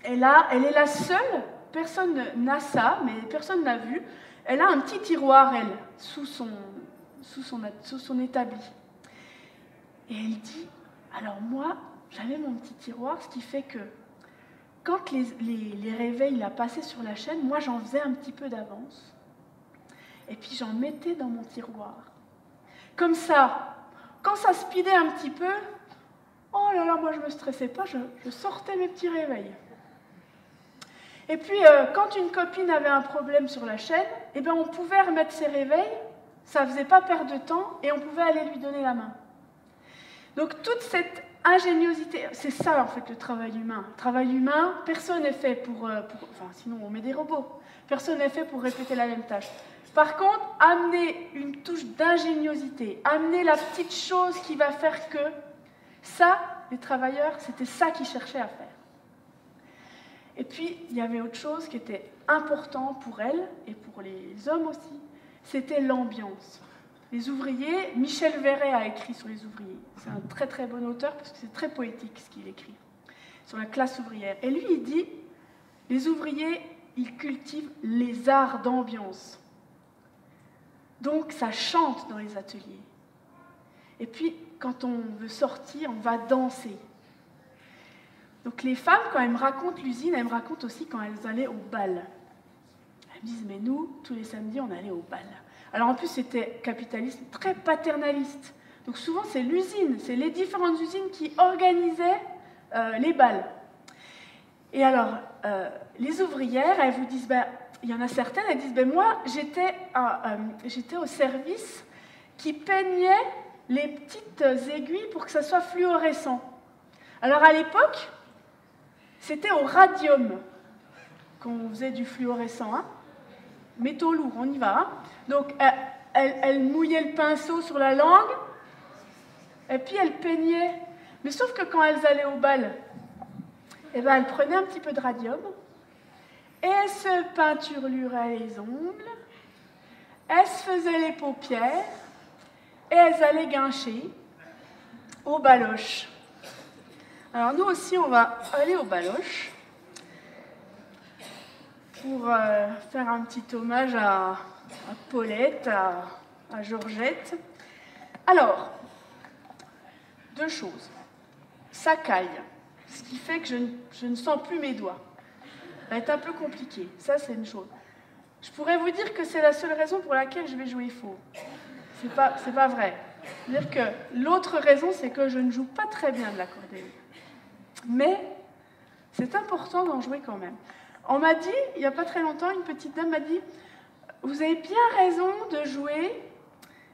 elle est la seule, personne n'a ça, mais personne n'a vu, elle a un petit tiroir, elle, sous son établi. Et elle dit, alors moi, j'avais mon petit tiroir, ce qui fait que quand les réveils la passaient sur la chaîne, moi j'en faisais un petit peu d'avance. Et puis j'en mettais dans mon tiroir. Comme ça, quand ça speedait un petit peu, oh là là, moi je ne me stressais pas, je sortais mes petits réveils. Et puis quand une copine avait un problème sur la chaîne, eh bien, on pouvait remettre ses réveils, ça ne faisait pas perdre de temps, et on pouvait aller lui donner la main. Donc toute cette ingéniosité, c'est ça en fait le travail humain. Le travail humain, personne n'est fait enfin sinon on met des robots, personne n'est fait pour répéter la même tâche. Par contre, amener une touche d'ingéniosité, amener la petite chose qui va faire que ça, les travailleurs, c'était ça qu'ils cherchaient à faire. Et puis, il y avait autre chose qui était important pour elles et pour les hommes aussi, c'était l'ambiance. Les ouvriers, Michel Verret a écrit sur les ouvriers. C'est un très très bon auteur parce que c'est très poétique ce qu'il écrit sur la classe ouvrière. Et lui, il dit, les ouvriers, ils cultivent les arts d'ambiance. Donc, ça chante dans les ateliers. Et puis, quand on veut sortir, on va danser. Donc, les femmes, quand elles me racontent l'usine, elles me racontent aussi quand elles allaient au bal. Elles me disent, mais nous, tous les samedis, on allait au bal. Alors, en plus, c'était capitalisme très paternaliste. Donc, souvent, c'est l'usine, c'est les différentes usines qui organisaient les bals. Et alors, les ouvrières, elles vous disent, il y en a certaines, elles disent, moi, j'étais au service qui peignait les petites aiguilles pour que ça soit fluorescent. Alors, à l'époque, c'était au radium qu'on faisait du fluorescent. Hein. Métaux lourds, on y va. Hein. Donc, elle mouillait le pinceau sur la langue, et puis elle peignait. Mais sauf que quand elles allaient au bal, elles prenaient un petit peu de radium, et elles se peinturluraient les ongles, elles se faisaient les paupières, et elles allaient guincher au baloche. Alors nous aussi, on va aller au baloche pour faire un petit hommage à Paulette, à Georgette. Alors, deux choses. Ça caille, ce qui fait que je ne sens plus mes doigts. Ça va être un peu compliqué, ça c'est une chose. Je pourrais vous dire que c'est la seule raison pour laquelle je vais jouer faux. C'est pas vrai. C'est-à-dire que l'autre raison, c'est que je ne joue pas très bien de l'accordéon. Mais c'est important d'en jouer quand même. On m'a dit, il n'y a pas très longtemps, une petite dame m'a dit « Vous avez bien raison de jouer,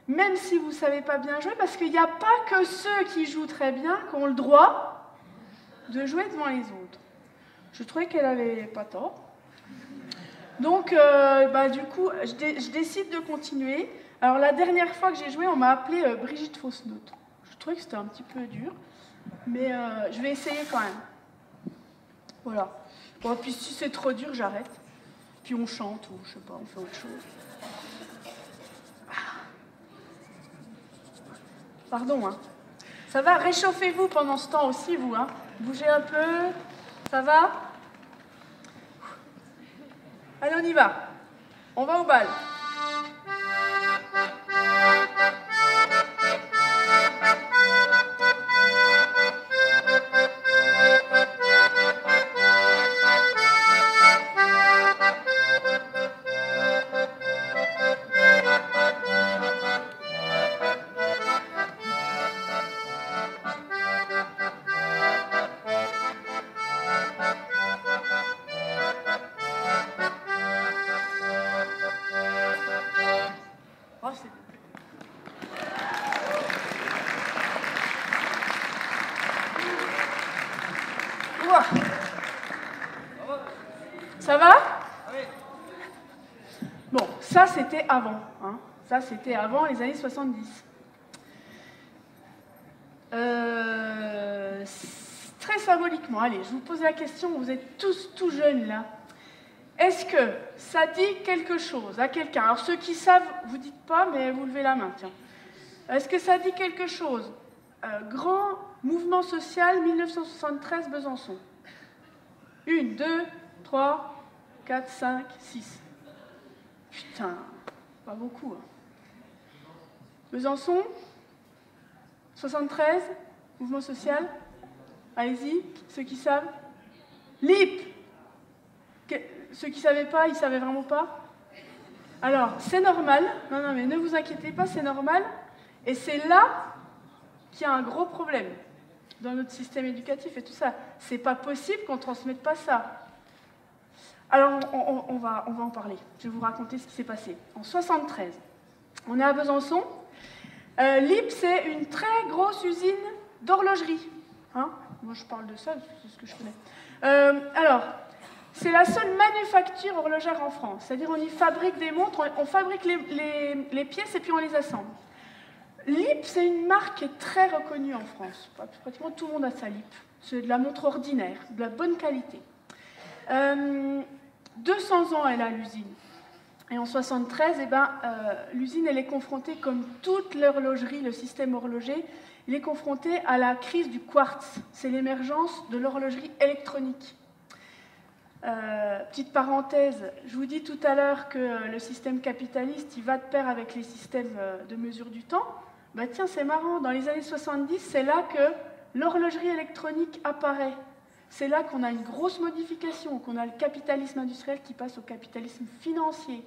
même si vous ne savez pas bien jouer, parce qu'il n'y a pas que ceux qui jouent très bien qui ont le droit de jouer devant les autres. » Je trouvais qu'elle n'avait pas tort. Donc, du coup, je décide de continuer. Alors, la dernière fois que j'ai joué, on m'a appelée Brigitte Fausse-Note. Je trouvais que c'était un petit peu dur, mais je vais essayer quand même. Voilà. Bon, puis si c'est trop dur, j'arrête. Puis on chante, ou je sais pas, on fait autre chose. Pardon, hein. Ça va, réchauffez-vous pendant ce temps aussi, vous, hein. Bougez un peu. Ça va? Allez, on y va. On va au bal. Ça va? Bon, ça c'était avant. Hein. Ça c'était avant les années 70. symboliquement, allez, je vous pose la question, vous êtes tous tout jeunes là. Est-ce que ça dit quelque chose à quelqu'un? Alors ceux qui savent, vous dites pas, mais vous levez la main, tiens. Est-ce que ça dit quelque chose? Grand mouvement social 1973 Besançon. 1, 2, 3, 4, 5, 6. Putain, pas beaucoup. Hein. Besançon 73, mouvement social. Allez-y, ceux qui savent. LIP. Ceux qui ne savaient pas, ils ne savaient vraiment pas. Alors, c'est normal. Non, mais ne vous inquiétez pas, c'est normal. Et c'est là qu'il y a un gros problème dans notre système éducatif et tout ça. C'est pas possible qu'on ne transmette pas ça. Alors, on va en parler. Je vais vous raconter ce qui s'est passé. En 73, on est à Besançon. LIP, c'est une très grosse usine d'horlogerie. Hein? Moi, je parle de ça, c'est ce que je connais. Alors, c'est la seule manufacture horlogère en France. C'est-à-dire, on y fabrique des montres, on fabrique les pièces et puis on les assemble. LIP, c'est une marque qui est très reconnue en France. Pratiquement tout le monde a sa LIP. C'est de la montre ordinaire, de la bonne qualité. 200 ans, elle a l'usine. Et en 73, l'usine, elle est confrontée, comme toute l'horlogerie, le système horloger, il est confronté à la crise du quartz. C'est l'émergence de l'horlogerie électronique. Petite parenthèse, je vous dis tout à l'heure que le système capitaliste, il va de pair avec les systèmes de mesure du temps. Bah tiens, c'est marrant, dans les années 70, c'est là que l'horlogerie électronique apparaît. C'est là qu'on a une grosse modification, qu'on a le capitalisme industriel qui passe au capitalisme financier.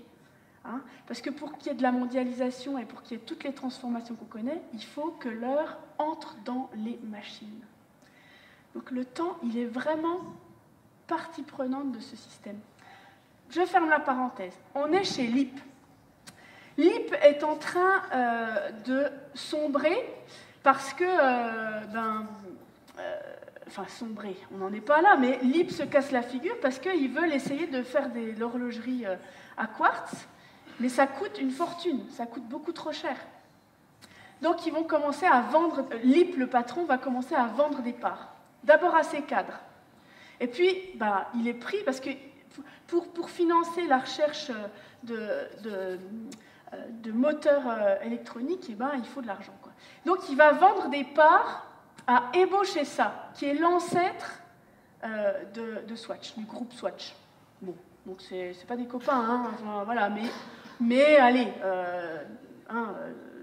Hein, parce que pour qu'il y ait de la mondialisation et pour qu'il y ait toutes les transformations qu'on connaît, il faut que l'heure entre dans les machines. Donc le temps, il est vraiment partie prenante de ce système. Je ferme la parenthèse. On est chez LIP. LIP est en train de sombrer parce que, enfin sombrer, on n'en est pas là, mais LIP se casse la figure parce qu'ils veulent essayer de faire de l'horlogerie à quartz, mais ça coûte une fortune, ça coûte beaucoup trop cher. Donc ils vont commencer à vendre, LIP, le patron, va commencer à vendre des parts. D'abord à ses cadres. Et puis, il est pris parce que pour financer la recherche de moteurs électroniques, il faut de l'argent. Donc il va vendre des parts à Ebochessa, qui est l'ancêtre de Swatch, du groupe Swatch. Bon, donc c'est pas des copains, hein, enfin, voilà, mais allez,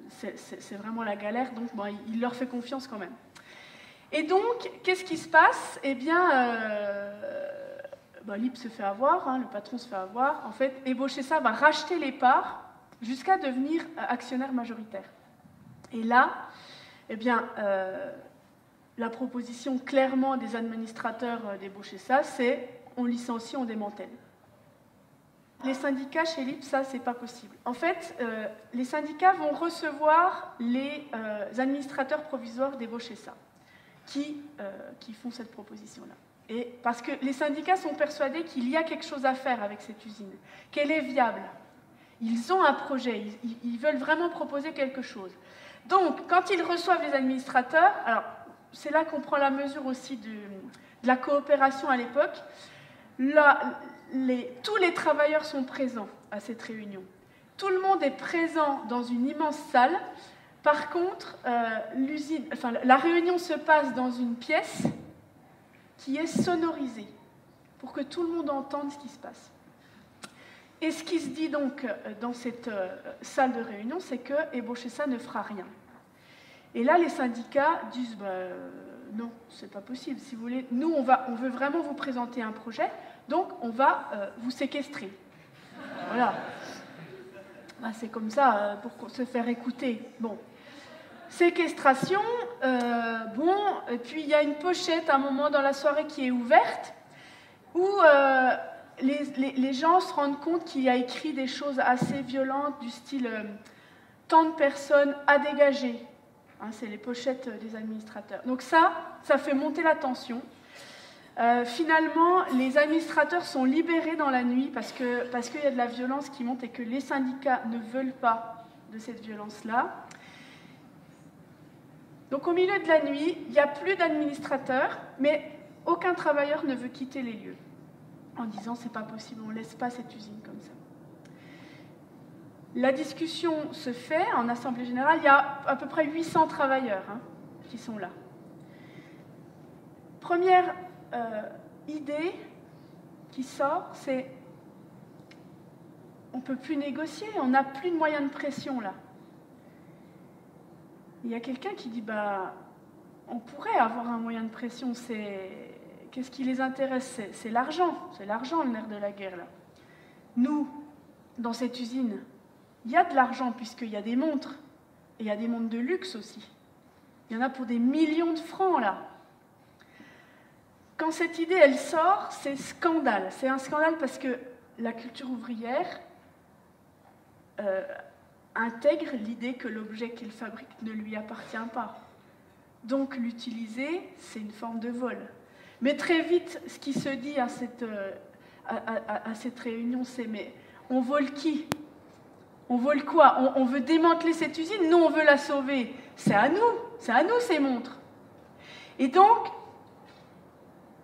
c'est vraiment la galère, donc il leur fait confiance quand même. Et donc, qu'est-ce qui se passe? Eh bien, LIP se fait avoir, hein, le patron se fait avoir. En fait, Ebochessa va racheter les parts jusqu'à devenir actionnaire majoritaire. Et là, eh bien, la proposition clairement des administrateurs d'Ebochessa, c'est on licencie, on démantèle. Les syndicats chez LIP, ça, c'est pas possible. En fait, les syndicats vont recevoir les administrateurs provisoires d'Ebochessa qui font cette proposition-là. Et parce que les syndicats sont persuadés qu'il y a quelque chose à faire avec cette usine, qu'elle est viable. Ils ont un projet, ils veulent vraiment proposer quelque chose. Donc, quand ils reçoivent les administrateurs, alors c'est là qu'on prend la mesure aussi de la coopération à l'époque, tous les travailleurs sont présents à cette réunion. Tout le monde est présent dans une immense salle. Par contre, la réunion se passe dans une pièce qui est sonorisée pour que tout le monde entende ce qui se passe. Et ce qui se dit donc dans cette salle de réunion, c'est que Ebochessa ne fera rien. Et là, les syndicats disent non, c'est pas possible. Si vous voulez, nous, on veut vraiment vous présenter un projet, donc on va vous séquestrer. Voilà. C'est comme ça pour se faire écouter. Bon. Séquestration, et puis il y a une pochette à un moment dans la soirée qui est ouverte, où les gens se rendent compte qu'il y a écrit des choses assez violentes, du style tant de personnes à dégager. Hein, c'est les pochettes des administrateurs. Donc ça fait monter la tension. Finalement, les administrateurs sont libérés dans la nuit parce qu'il y a de la violence qui monte et que les syndicats ne veulent pas de cette violence-là. Donc au milieu de la nuit, il n'y a plus d'administrateurs, mais aucun travailleur ne veut quitter les lieux, en disant c'est pas possible, on ne laisse pas cette usine comme ça. La discussion se fait en Assemblée Générale, il y a à peu près 800 travailleurs qui sont là. Première idée qui sort, c'est on ne peut plus négocier, on n'a plus de moyens de pression là. Il y a quelqu'un qui dit bah, on pourrait avoir un moyen de pression, qu'est-ce qui les intéresse? C'est l'argent, le nerf de la guerre là. Nous, dans cette usine, il y a de l'argent puisqu'il y a des montres, et il y a des montres de luxe aussi. Il y en a pour des millions de francs là. Quand cette idée elle sort, c'est scandale. C'est un scandale parce que la culture ouvrière intègre l'idée que l'objet qu'il fabrique ne lui appartient pas. Donc l'utiliser, c'est une forme de vol. Mais très vite, ce qui se dit à cette réunion, c'est mais on vole qui? On vole quoi? On veut démanteler cette usine? Nous, on veut la sauver. C'est à nous ces montres. Et donc,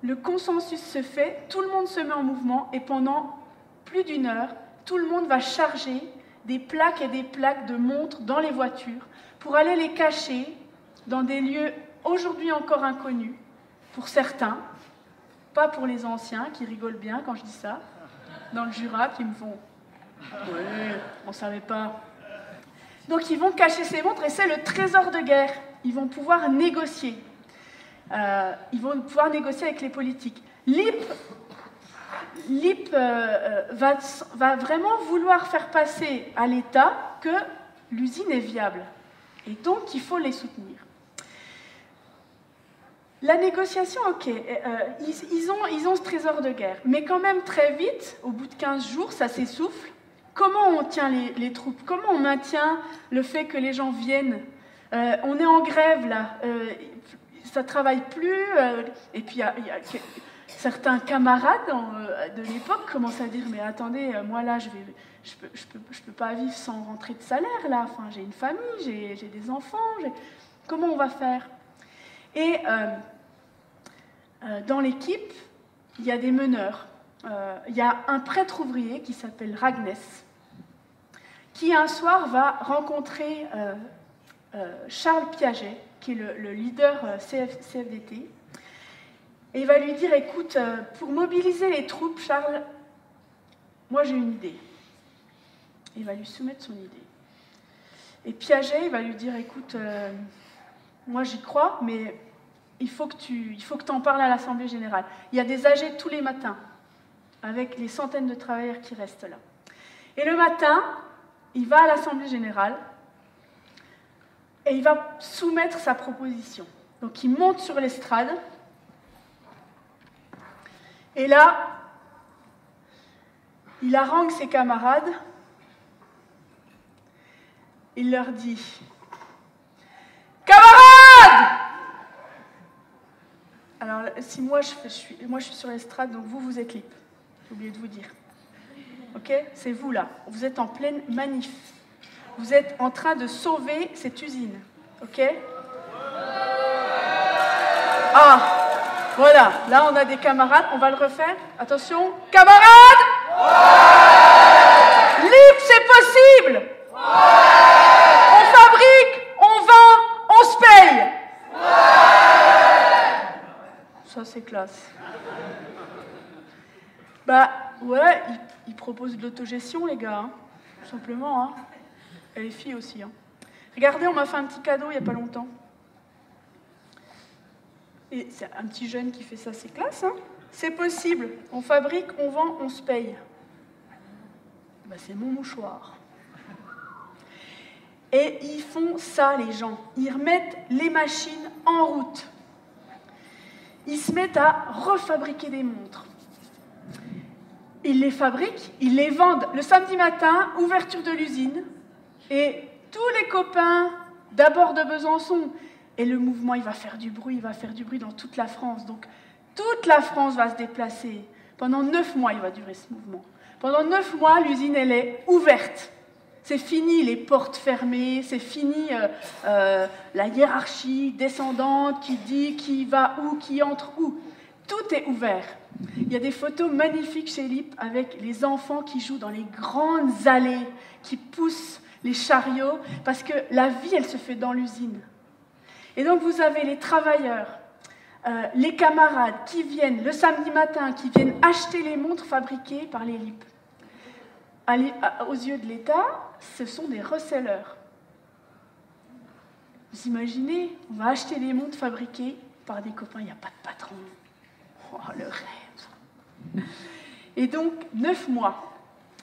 le consensus se fait, tout le monde se met en mouvement, et pendant plus d'1 heure, tout le monde va charger des plaques et des plaques de montres dans les voitures pour aller les cacher dans des lieux aujourd'hui encore inconnus, pour certains, pas pour les anciens qui rigolent bien quand je dis ça, dans le Jura, qui me font « Oui, on ne savait pas ». Donc ils vont cacher ces montres et c'est le trésor de guerre. Ils vont pouvoir négocier. Ils vont pouvoir négocier avec les politiques. L'IP va vraiment vouloir faire passer à l'État que l'usine est viable. Et donc, il faut les soutenir. La négociation, ok, ils ont ce trésor de guerre. Mais quand même, très vite, au bout de 15 jours, ça s'essouffle. Comment on tient les troupes? Comment on maintient le fait que les gens viennent? On est en grève, là. Ça ne travaille plus. Et puis, il y a certains camarades de l'époque commencent à dire « Mais attendez, moi, là, je peux pas vivre sans rentrer de salaire, là. Enfin, j'ai une famille, j'ai des enfants. Comment on va faire ?» Et dans l'équipe, il y a des meneurs. Il y a un prêtre ouvrier qui s'appelle Ragnes, qui un soir va rencontrer Charles Piaget, qui est le leader CFDT, et il va lui dire « Écoute, pour mobiliser les troupes, Charles, moi j'ai une idée. » Il va lui soumettre son idée. Et Piaget, il va lui dire « Écoute, moi j'y crois, mais il faut que tu en parles à l'Assemblée Générale. Il y a des AG tous les matins, avec les centaines de travailleurs qui restent là. » Et le matin, il va à l'Assemblée Générale et il va soumettre sa proposition. Donc il monte sur l'estrade, et là, il harangue ses camarades, il leur dit « Camarades !» Alors, si moi je suis sur l'estrade, donc vous êtes libre. J'ai oublié de vous dire. Ok? C'est vous là. Vous êtes en pleine manif. Vous êtes en train de sauver cette usine. Ok? Ah! Voilà, là on a des camarades, on va le refaire. Attention, camarades! Ouais! Libre, c'est possible! Ouais! On fabrique, on vend, on se paye! Ouais! Ça c'est classe. Bah ouais, ils proposent de l'autogestion les gars, tout simplement. Et les filles aussi. Regardez, on m'a fait un petit cadeau il n'y a pas longtemps. Et c'est un petit jeune qui fait ça, c'est classe, C'est possible. On fabrique, on vend, on se paye. Bah, c'est mon mouchoir. Et ils font ça, les gens. Ils remettent les machines en route. Ils se mettent à refabriquer des montres. Ils les fabriquent, ils les vendent. Le samedi matin, ouverture de l'usine. Et tous les copains, d'abord de Besançon, et le mouvement, il va faire du bruit dans toute la France. Donc, toute la France va se déplacer. Pendant 9 mois, il va durer ce mouvement. Pendant 9 mois, l'usine, elle est ouverte. C'est fini les portes fermées, c'est fini la hiérarchie descendante qui dit qui va où, qui entre où. Tout est ouvert. Il y a des photos magnifiques chez LIP avec les enfants qui jouent dans les grandes allées, qui poussent les chariots, parce que la vie, elle se fait dans l'usine. Et donc, vous avez les travailleurs, les camarades qui viennent le samedi matin, qui viennent acheter les montres fabriquées par les LIP. Aux yeux de l'État, ce sont des resellers. Vous imaginez, on va acheter des montres fabriquées par des copains, il n'y a pas de patron. Oh, le rêve. Et donc, 9 mois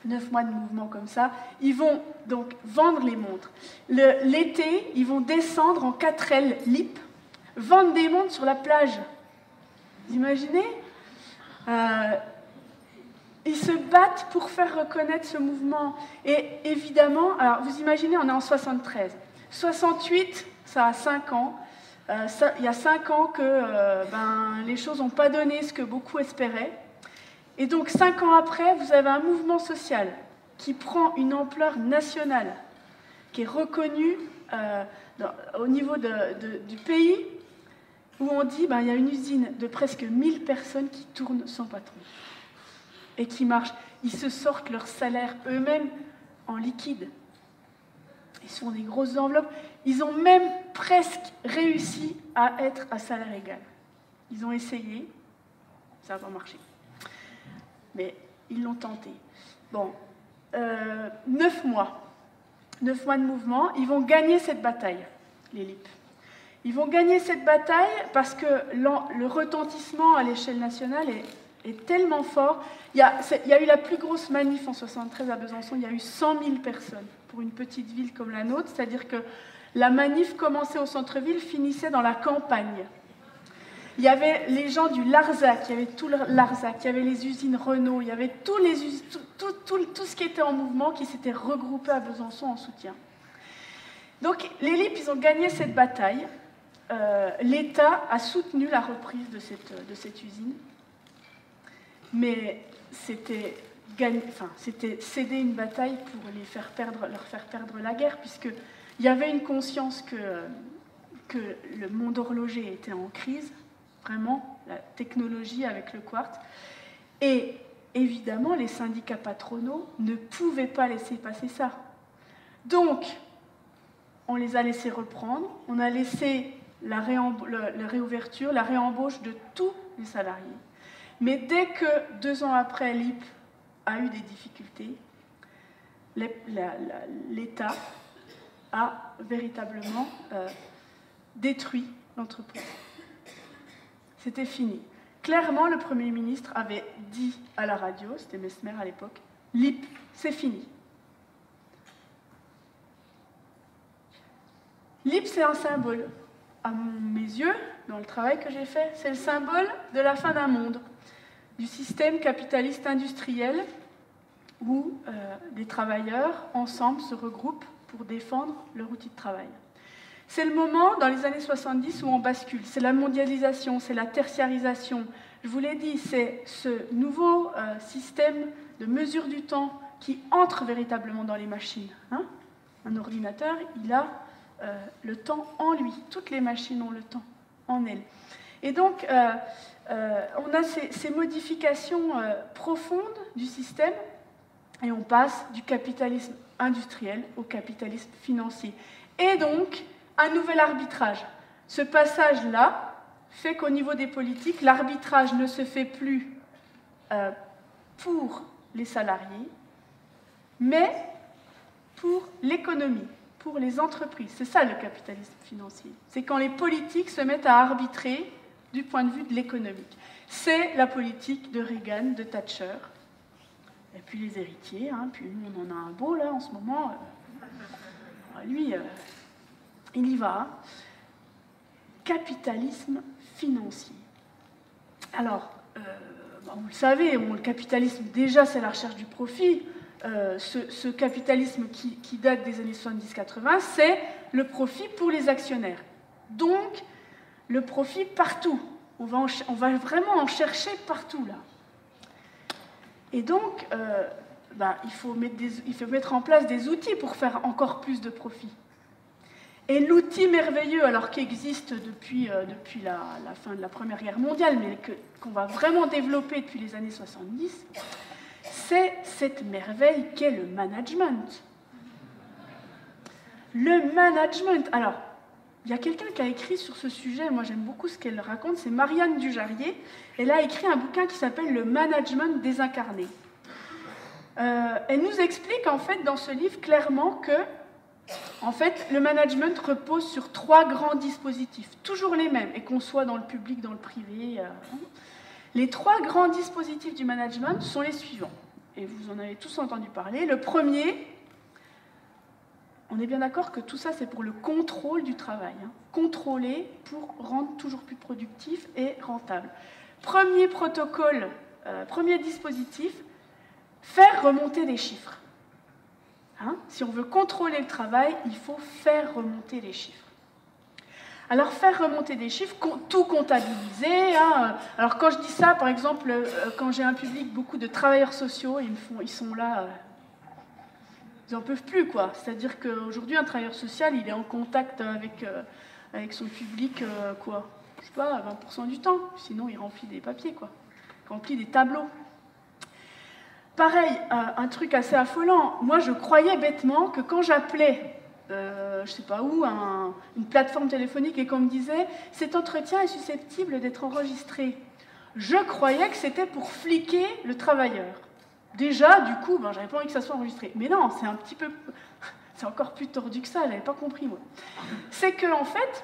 de mouvement comme ça, ils vont donc vendre les montres. L'été, ils vont descendre en 4L LIP, vendre des montres sur la plage. Vous imaginez ils se battent pour faire reconnaître ce mouvement. Et évidemment, alors vous imaginez, on est en 73. 68, ça a 5 ans. Il y a 5 ans que les choses n'ont pas donné ce que beaucoup espéraient. Et donc, 5 ans après, vous avez un mouvement social qui prend une ampleur nationale, qui est reconnu au niveau du pays, où on dit il y a une usine de presque 1000 personnes qui tournent sans patron et qui marchent. Ils se sortent leur salaire eux-mêmes en liquide. Ils se font des grosses enveloppes. Ils ont même presque réussi à être à salaire égal. Ils ont essayé, ça n'a pas marché. Mais ils l'ont tenté. Bon, 9 mois. 9 mois de mouvement, ils vont gagner cette bataille, les LIP. Ils vont gagner cette bataille parce que le retentissement à l'échelle nationale est tellement fort. Il y a eu la plus grosse manif en 73 à Besançon, il y a eu 100 000 personnes pour une petite ville comme la nôtre, c'est-à-dire que la manif commençait au centre-ville, finissait dans la campagne. Il y avait les gens du Larzac, il y avait tout le Larzac, il y avait les usines Renault, il y avait tout ce qui était en mouvement qui s'était regroupé à Besançon en soutien. Donc les LIP, ils ont gagné cette bataille. L'État a soutenu la reprise de cette usine, mais c'était céder une bataille pour leur faire perdre la guerre, puisqu'il y avait une conscience que le monde horloger était en crise, vraiment, la technologie avec le quartz, et évidemment, les syndicats patronaux ne pouvaient pas laisser passer ça. Donc, on les a laissés reprendre, on a laissé la réouverture, la réembauche de tous les salariés. Mais dès que 2 ans après, LIP a eu des difficultés, l'État a véritablement détruit l'entreprise. C'était fini. Clairement, le Premier ministre avait dit à la radio, c'était Mesmer à l'époque, LIP, c'est fini. LIP, c'est un symbole. À mes yeux, dans le travail que j'ai fait, c'est le symbole de la fin d'un monde, du système capitaliste industriel où des travailleurs, ensemble, se regroupent pour défendre leur outil de travail. C'est le moment, dans les années 70, où on bascule. C'est la mondialisation, c'est la tertiarisation. Je vous l'ai dit, c'est ce nouveau système de mesure du temps qui entre véritablement dans les machines. Hein ? Un ordinateur, il a le temps en lui. Toutes les machines ont le temps en elles. Et donc, on a ces modifications profondes du système, et on passe du capitalisme industriel au capitalisme financier. Et donc, un nouvel arbitrage. Ce passage-là fait qu'au niveau des politiques, l'arbitrage ne se fait plus pour les salariés, mais pour l'économie, pour les entreprises. C'est ça le capitalisme financier. C'est quand les politiques se mettent à arbitrer du point de vue de l'économique. C'est la politique de Reagan, de Thatcher, et puis les héritiers, hein, puis nous on en a un beau là en ce moment. Lui, il y va. Capitalisme financier. Alors, vous le savez, le capitalisme, déjà, c'est la recherche du profit. Ce capitalisme qui date des années 70-80, c'est le profit pour les actionnaire. Donc, le profit partout. On va vraiment en chercher partout, là. Et donc, il faut mettre en place des outils pour faire encore plus de profit. Et l'outil merveilleux, alors qui existe depuis la fin de la Première Guerre mondiale, mais qu'on va vraiment développer depuis les années 70, c'est cette merveille qu'est le management. Le management. Alors, il y a quelqu'un qui a écrit sur ce sujet, moi j'aime beaucoup ce qu'elle raconte, c'est Marianne Dujarier. Elle a écrit un bouquin qui s'appelle « Le management désincarné ». Elle nous explique en fait dans ce livre clairement que en fait, le management repose sur 3 grands dispositifs, toujours les mêmes, et qu'on soit dans le public, dans le privé. Les 3 grands dispositifs du management sont les suivants, et vous en avez tous entendu parler. Le premier, on est bien d'accord que tout ça, c'est pour le contrôle du travail. Contrôler pour rendre toujours plus productif et rentable. Premier protocole, premier dispositif, faire remonter des chiffres. Si on veut contrôler le travail, il faut faire remonter les chiffres. Alors, faire remonter des chiffres, tout comptabiliser. Alors, quand je dis ça, par exemple, quand j'ai un public, beaucoup de travailleurs sociaux, ils sont là, ils n'en peuvent plus, quoi. C'est-à-dire qu'aujourd'hui, un travailleur social, il est en contact avec son public, quoi, je sais pas, 20% du temps. Sinon, il remplit des papiers, quoi. Il remplit des tableaux. Pareil, un truc assez affolant. Moi, je croyais bêtement que quand j'appelais, je ne sais pas où, une plateforme téléphonique et qu'on me disait « cet entretien est susceptible d'être enregistré », je croyais que c'était pour fliquer le travailleur. Déjà, du coup, j'avais pas envie que ça soit enregistré. Mais non, c'est un petit peu... C'est encore plus tordu que ça, je n'avais pas compris, moi. C'est que, en fait,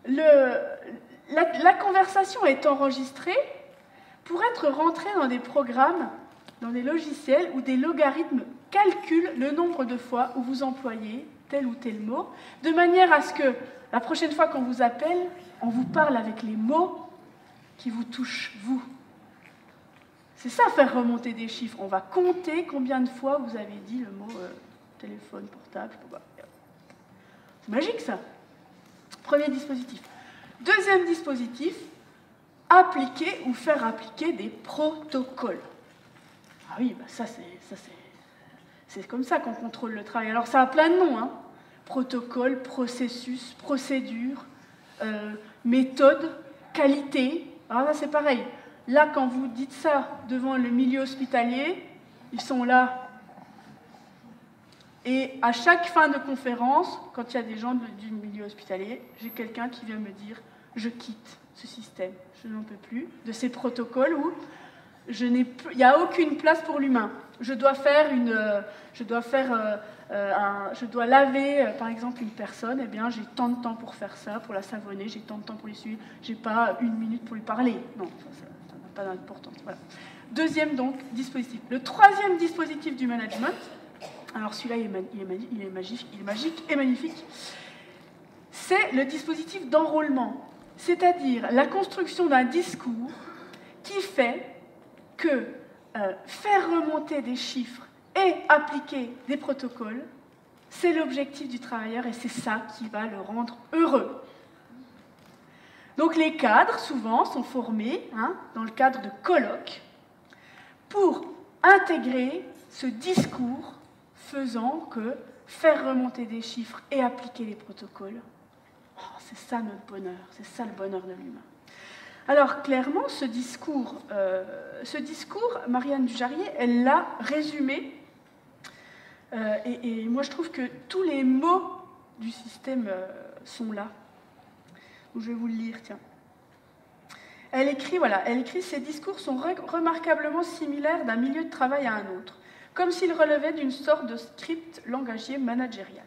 la conversation est enregistrée pour être rentrée dans des programmes, dans des logiciels où des logarithmes calculent le nombre de fois où vous employez tel ou tel mot, de manière à ce que la prochaine fois qu'on vous appelle, on vous parle avec les mots qui vous touchent, vous. C'est ça, faire remonter des chiffres. On va compter combien de fois vous avez dit le mot téléphone portable. C'est magique, ça. Premier dispositif. Deuxième dispositif, appliquer ou faire appliquer des protocoles. Ah oui, ça c'est comme ça qu'on contrôle le travail. Alors ça a plein de noms, protocole, processus, procédure, méthode, qualité. Alors là c'est pareil. Là quand vous dites ça devant le milieu hospitalier, ils sont là. Et à chaque fin de conférence, quand il y a des gens du milieu hospitalier, j'ai quelqu'un qui vient me dire « je quitte ce système, je n'en peux plus » de ces protocoles où il n'y a aucune place pour l'humain. Je dois laver, par exemple, une personne, eh bien, j'ai tant de temps pour faire ça, pour la savonner, j'ai tant de temps pour l'essuyer, j'ai pas 1 minute pour lui parler. Non, ça n'a pas d'importance. Voilà. Deuxième, donc, dispositif. Le troisième dispositif du management, alors celui-là, il est magique et magnifique, c'est le dispositif d'enrôlement, c'est-à-dire la construction d'un discours qui fait que faire remonter des chiffres et appliquer des protocoles, c'est l'objectif du travailleur et c'est ça qui va le rendre heureux. Donc les cadres, souvent, sont formés dans le cadre de colloques pour intégrer ce discours faisant que faire remonter des chiffres et appliquer les protocoles, c'est ça notre bonheur, c'est ça le bonheur de l'humain. Alors, clairement, ce discours, Marianne Dujarier, elle l'a résumé. Et moi, je trouve que tous les mots du système sont là. Donc, je vais vous le lire, tiens. Elle écrit, ces discours sont remarquablement similaires d'un milieu de travail à un autre, comme s'ils relevaient d'une sorte de script langagier managérial.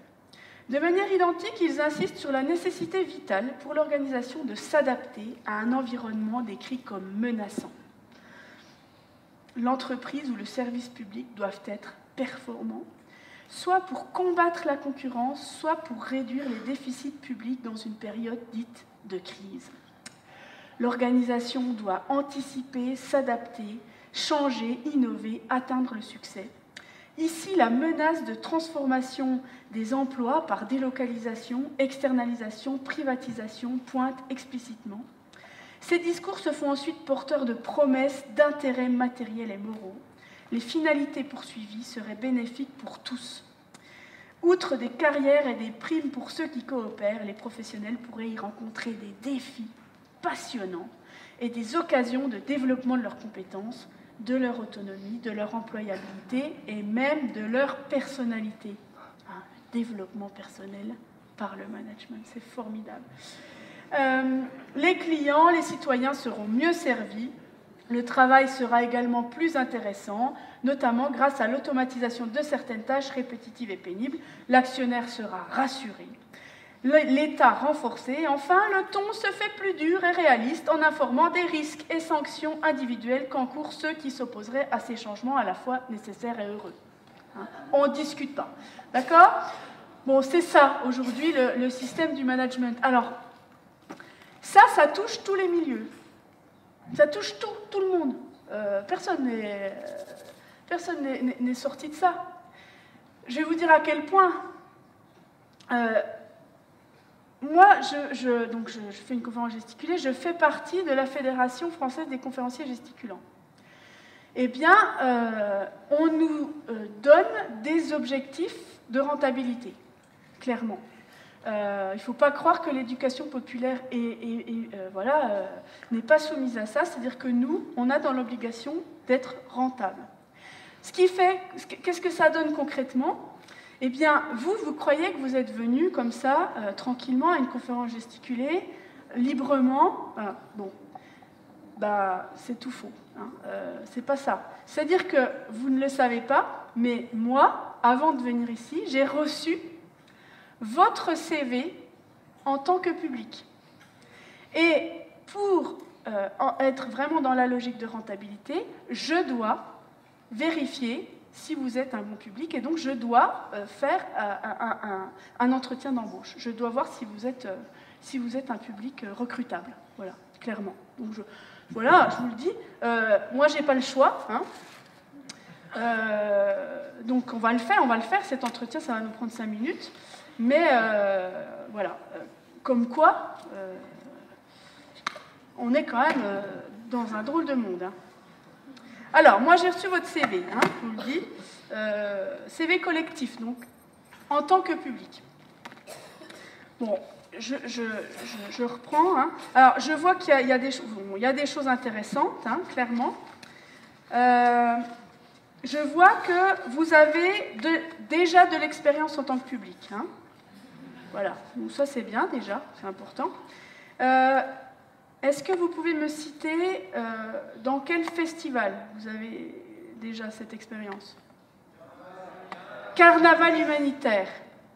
De manière identique, ils insistent sur la nécessité vitale pour l'organisation de s'adapter à un environnement décrit comme menaçant. L'entreprise ou le service public doivent être performants, soit pour combattre la concurrence, soit pour réduire les déficits publics dans une période dite de crise. L'organisation doit anticiper, s'adapter, changer, innover, atteindre le succès. Ici, la menace de transformation des emplois par délocalisation, externalisation, privatisation pointe explicitement. Ces discours se font ensuite porteurs de promesses d'intérêts matériels et moraux. Les finalités poursuivies seraient bénéfiques pour tous. Outre des carrières et des primes pour ceux qui coopèrent, les professionnels pourraient y rencontrer des défis passionnants et des occasions de développement de leurs compétences, de leur autonomie, de leur employabilité et même de leur personnalité. Un développement personnel par le management, c'est formidable. Les clients, les citoyens seront mieux servis. Le travail sera également plus intéressant, notamment grâce à l'automatisation de certaines tâches répétitives et pénibles. L'actionnaire sera rassuré. L'État renforcé. Et enfin, le ton se fait plus dur et réaliste en informant des risques et sanctions individuelles qu'encourent ceux qui s'opposeraient à ces changements à la fois nécessaires et heureux. Hein, on ne discute pas. D'accord? Bon, c'est ça, aujourd'hui, le système du management. Alors, ça touche tous les milieux. Ça touche tout le monde. Personne n'est sorti de ça. Je vais vous dire à quel point. Moi, donc je fais une conférence gesticulée, je fais partie de la Fédération française des conférenciers gesticulants. Eh bien, on nous donne des objectifs de rentabilité, clairement. Il ne faut pas croire que l'éducation populaire n'est pas soumise à ça, c'est-à-dire que nous, on a dans l'obligation d'être rentable. Ce qui fait, qu'est-ce que ça donne concrètement? Eh bien, vous croyez que vous êtes venu comme ça, tranquillement, à une conférence gesticulée, librement. Bon, c'est tout faux. Hein, c'est pas ça. C'est-à-dire que vous ne le savez pas, mais moi, avant de venir ici, j'ai reçu votre CV en tant que public. Et pour être vraiment dans la logique de rentabilité, je dois vérifier si vous êtes un bon public, et donc je dois faire un entretien d'embauche. Je dois voir si vous êtes un public recrutable, voilà, clairement. Donc je vous le dis, moi j'ai pas le choix, hein. Donc on va le faire, cet entretien, ça va nous prendre 5 minutes, mais voilà, comme quoi, on est quand même dans un drôle de monde, hein. Alors, moi, j'ai reçu votre CV, hein, je vous le dis. CV collectif, donc, en tant que public. Bon, je reprends. Hein. Alors, je vois qu'il y a des choses intéressantes, hein, clairement. Je vois que vous avez déjà de l'expérience en tant que public. Hein. Voilà, donc ça, c'est bien, déjà, c'est important. Est-ce que vous pouvez me citer dans quel festival vous avez déjà cette expérience? Carnaval humanitaire.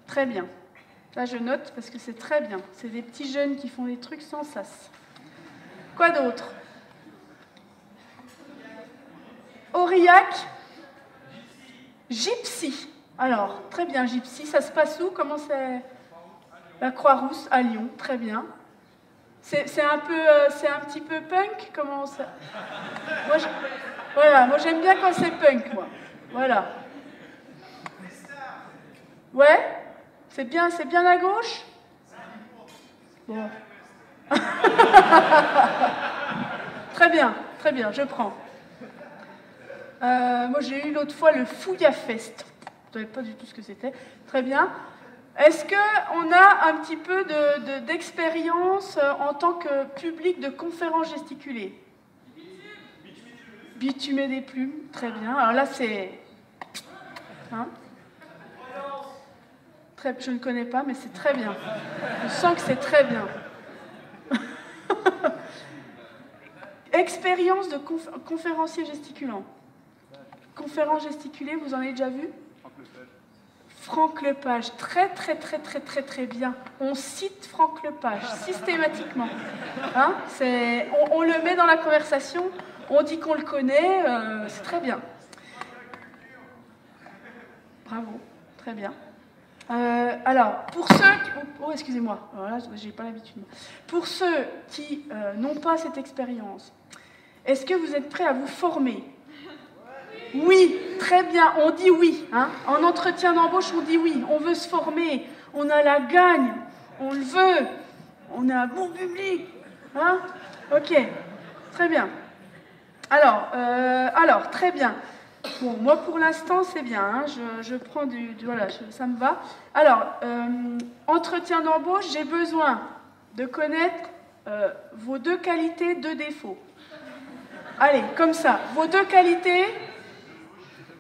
Très bien. Là, je note parce que c'est très bien. C'est des petits jeunes qui font des trucs sans sas. Quoi d'autre? Aurillac. Gypsy. Alors, très bien, Gypsy. Ça se passe où? Comment c'est? La Croix-Rousse à Lyon. Très bien. C'est un petit peu punk, comment ça? Moi j'aime bien quand c'est punk, moi. Voilà. Ouais? C'est bien à gauche? Bon. Très bien, je prends. Moi j'ai eu l'autre fois le Fouilla Fest. Je ne savais pas du tout ce que c'était. Très bien. Est-ce qu'on a un petit peu d'expérience en tant que public de conférences gesticulées? Bitumer des plumes, très bien. Alors là, c'est... Hein, je ne connais pas, mais c'est très bien. Je sens que c'est très bien. Expérience de conférencier gesticulant. Conférence gesticulée, vous en avez déjà vu? Franck Lepage, très bien. On cite Franck Lepage systématiquement. Hein, on le met dans la conversation, on dit qu'on le connaît, c'est très bien. Bravo, très bien. Alors, pour ceux qui... Oh, excusez-moi, là, j'ai pas l'habitude. Pour ceux qui n'ont pas cette expérience, est-ce que vous êtes prêts à vous former? Oui, très bien, on dit oui. Hein. En entretien d'embauche, on dit oui. On veut se former, on a la gagne, on le veut, on a un bon public. Hein. Ok, très bien. Alors, très bien. Bon, moi pour l'instant c'est bien, hein, je prends voilà, ça me va. Alors, entretien d'embauche, j'ai besoin de connaître vos 2 qualités, 2 défauts. Allez, comme ça, vos 2 qualités,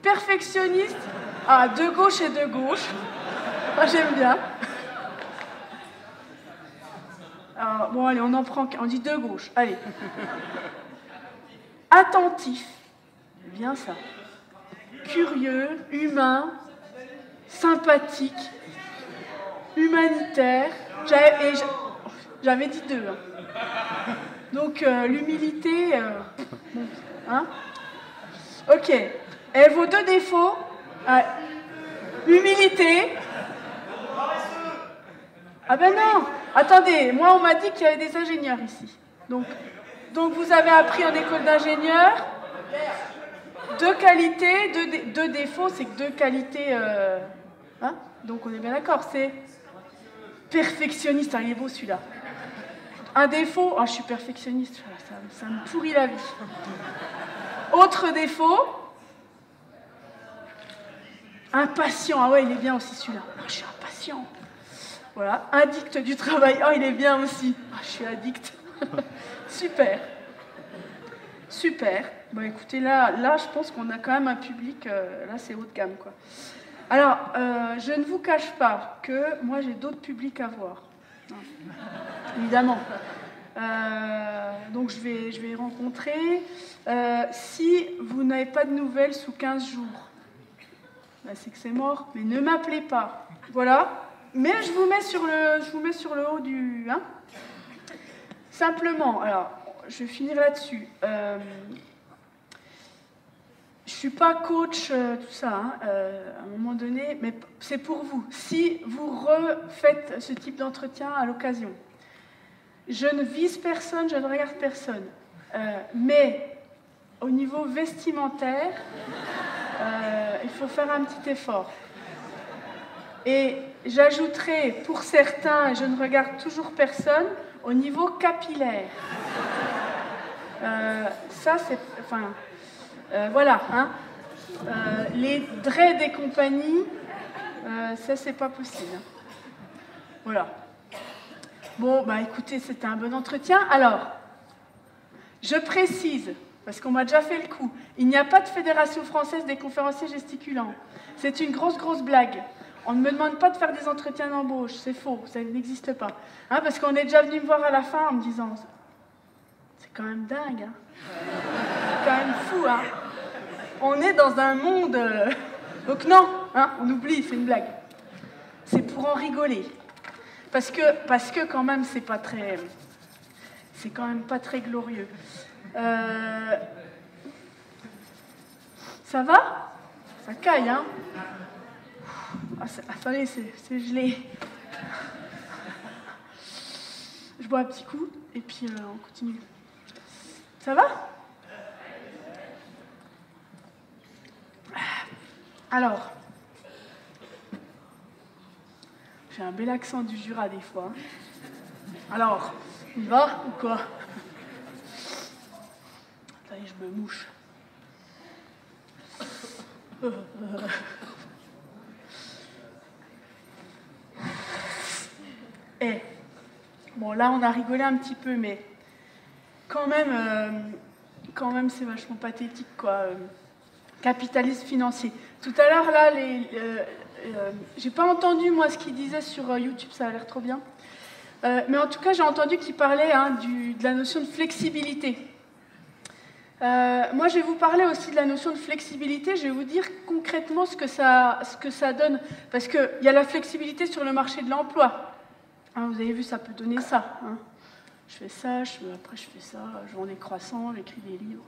perfectionniste, de gauche et de gauche. Moi j'aime bien. Alors, bon allez, on dit de gauche, allez. Attentif, bien ça. Curieux, humain, sympathique, humanitaire. J'avais dit 2. Hein. Donc l'humilité, bon, hein. Ok. Et vos 2 défauts, humilité. Ah ben non. Attendez, moi on m'a dit qu'il y avait des ingénieurs ici. Donc vous avez appris en école d'ingénieur. 2 qualités, 2 défauts, c'est que 2 qualités. Hein, donc on est bien d'accord, c'est perfectionniste. Il est beau celui-là. Un défaut, je suis perfectionniste, ça me pourrit la vie. Autre défaut, impatient. Ah ouais, il est bien aussi celui-là. Je suis impatient. Voilà, addict du travail. Oh, il est bien aussi. Je suis addict. Super. Super. Bon, écoutez, là, je pense qu'on a quand même un public, là, c'est haut de gamme, quoi. Alors, je ne vous cache pas que moi, j'ai d'autres publics à voir. Évidemment. Donc, je vais y rencontrer. Si vous n'avez pas de nouvelles sous 15 jours, c'est que c'est mort, mais ne m'appelez pas. Voilà. Mais je vous mets sur le haut du... Hein. Simplement, alors, je vais finir là-dessus. Je ne suis pas coach, tout ça, hein, à un moment donné, mais c'est pour vous. Si vous refaites ce type d'entretien à l'occasion, je ne vise personne, je ne regarde personne. Mais au niveau vestimentaire, il faut faire un petit effort. Et j'ajouterai, pour certains, je ne regarde toujours personne, au niveau capillaire. Ça, c'est... Enfin, voilà, hein. Les dreads et compagnie, ça, c'est pas possible. Voilà. Bon, bah écoutez, c'était un bon entretien. Alors, je précise, parce qu'on m'a déjà fait le coup, il n'y a pas de Fédération française des conférenciers gesticulants. C'est une grosse blague. On ne me demande pas de faire des entretiens d'embauche, c'est faux, ça n'existe pas. Hein, parce qu'on est déjà venu me voir à la fin en me disant, c'est quand même dingue, hein. C'est quand même fou, hein. On est dans un monde... Donc non, hein, on oublie, c'est une blague. C'est pour en rigoler. Parce que quand même, c'est pas très... C'est quand même pas très glorieux. Ça va? Ça caille, hein? Attendez, c'est gelé. Je bois un petit coup et puis on continue. Ça va? Alors, j'ai un bel accent du Jura des fois. Alors, on y va ou quoi? Attendez, je me mouche. Bon, là, on a rigolé un petit peu, mais quand même, c'est vachement pathétique, quoi. Capitalisme financier. Tout à l'heure, là, j'ai pas entendu, moi, ce qu'il disait sur YouTube, ça a l'air trop bien. Mais en tout cas, j'ai entendu qu'il parlait de la notion de flexibilité. Moi, je vais vous parler aussi de la notion de flexibilité. Je vais vous dire concrètement ce que ça donne. Parce qu'il y a la flexibilité sur le marché de l'emploi. Hein, vous avez vu, ça peut donner ça. Hein. Je fais ça, après je fais ça, journée croissant, j'écris des livres.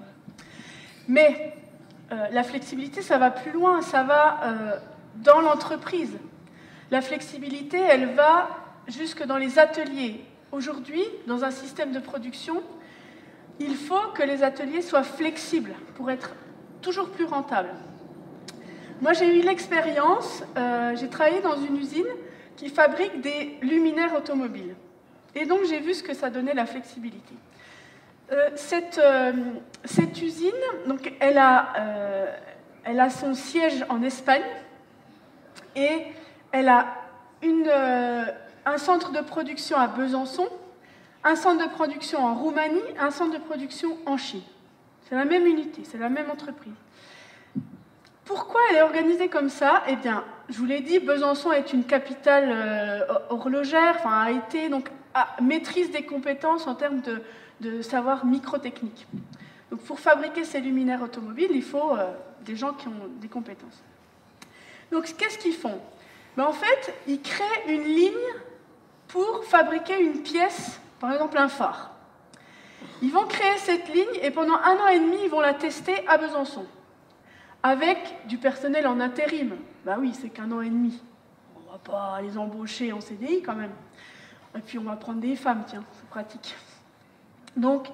Mais la flexibilité, ça va plus loin, ça va dans l'entreprise. La flexibilité, elle va jusque dans les ateliers. Aujourd'hui, dans un système de production, il faut que les ateliers soient flexibles pour être toujours plus rentables. Moi, j'ai eu l'expérience, j'ai travaillé dans une usine qui fabrique des luminaires automobiles. Et donc, j'ai vu ce que ça donnait, la flexibilité. Cette usine, donc, elle elle a son siège en Espagne et elle a un centre de production à Besançon, un centre de production en Roumanie, un centre de production en Chine. C'est la même unité, c'est la même entreprise. Pourquoi elle est organisée comme ça? Eh bien, je vous l'ai dit, Besançon est une capitale horlogère, enfin a été, donc maîtrise des compétences en termes de savoir microtechnique. Donc pour fabriquer ces luminaires automobiles, il faut des gens qui ont des compétences. Donc qu'est-ce qu'ils font? En fait, ils créent une ligne pour fabriquer une pièce, par exemple un phare. Ils vont créer cette ligne et pendant 1 an et demi, ils vont la tester à Besançon. Avec du personnel en intérim. Ben oui, c'est qu'1 an et demi. On ne va pas les embaucher en CDI quand même. Et puis on va prendre des femmes, tiens, c'est pratique. Donc,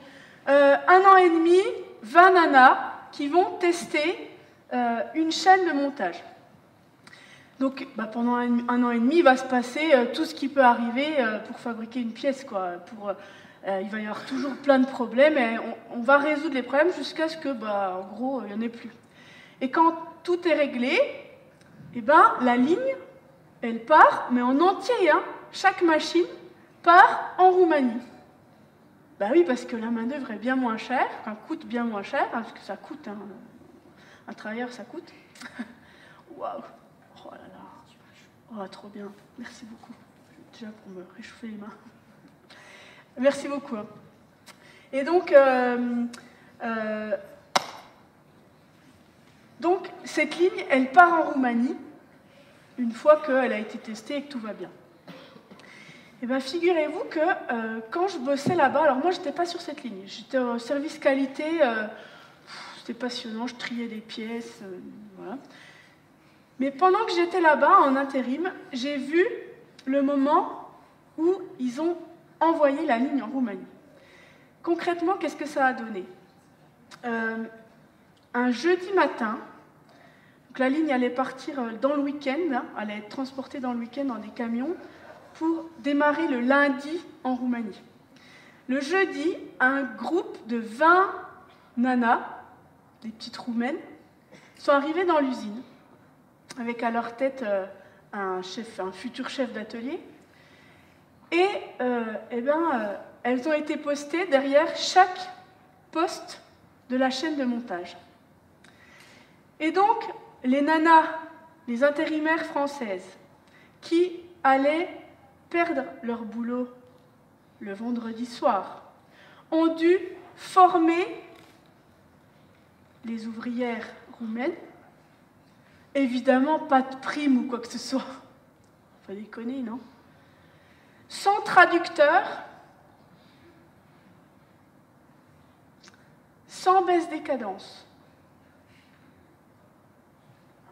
1 an et demi, 20 nanas qui vont tester une chaîne de montage. Donc, pendant 1 an et demi, il va se passer tout ce qui peut arriver pour fabriquer une pièce, quoi. Il va y avoir toujours plein de problèmes et on va résoudre les problèmes jusqu'à ce que, en gros, il n'y en ait plus. Et quand tout est réglé, la ligne, elle part, mais en entier, hein. Chaque machine part en Roumanie. Oui, parce que la main-d'œuvre est bien moins chère, enfin, coûte bien moins cher, parce que ça coûte, hein. Un travailleur, ça coûte. Waouh! Oh là là! Oh, trop bien. Merci beaucoup. Déjà pour me réchauffer les mains. Merci beaucoup. Et donc cette ligne, elle part en Roumanie, une fois qu'elle a été testée et que tout va bien. Et figurez-vous que quand je bossais là-bas, alors moi, je n'étais pas sur cette ligne. J'étais au service qualité, c'était passionnant, je triais des pièces, voilà. Mais pendant que j'étais là-bas, en intérim, j'ai vu le moment où ils ont envoyé la ligne en Roumanie. Concrètement, qu'est-ce que ça a donné? Un jeudi matin, donc la ligne allait partir dans le week-end, hein, elle allait être transportée dans le week-end dans des camions pour démarrer le lundi en Roumanie. Le jeudi, un groupe de 20 nanas, des petites roumaines, sont arrivées dans l'usine, avec à leur tête un futur chef d'atelier. Et elles ont été postées derrière chaque poste de la chaîne de montage. Et donc, les nanas, les intérimaires françaises, qui allaient perdre leur boulot le vendredi soir, ont dû former les ouvrières roumaines. Évidemment, pas de prime ou quoi que ce soit. Faut déconner, non? Sans traducteur, sans baisse des cadences.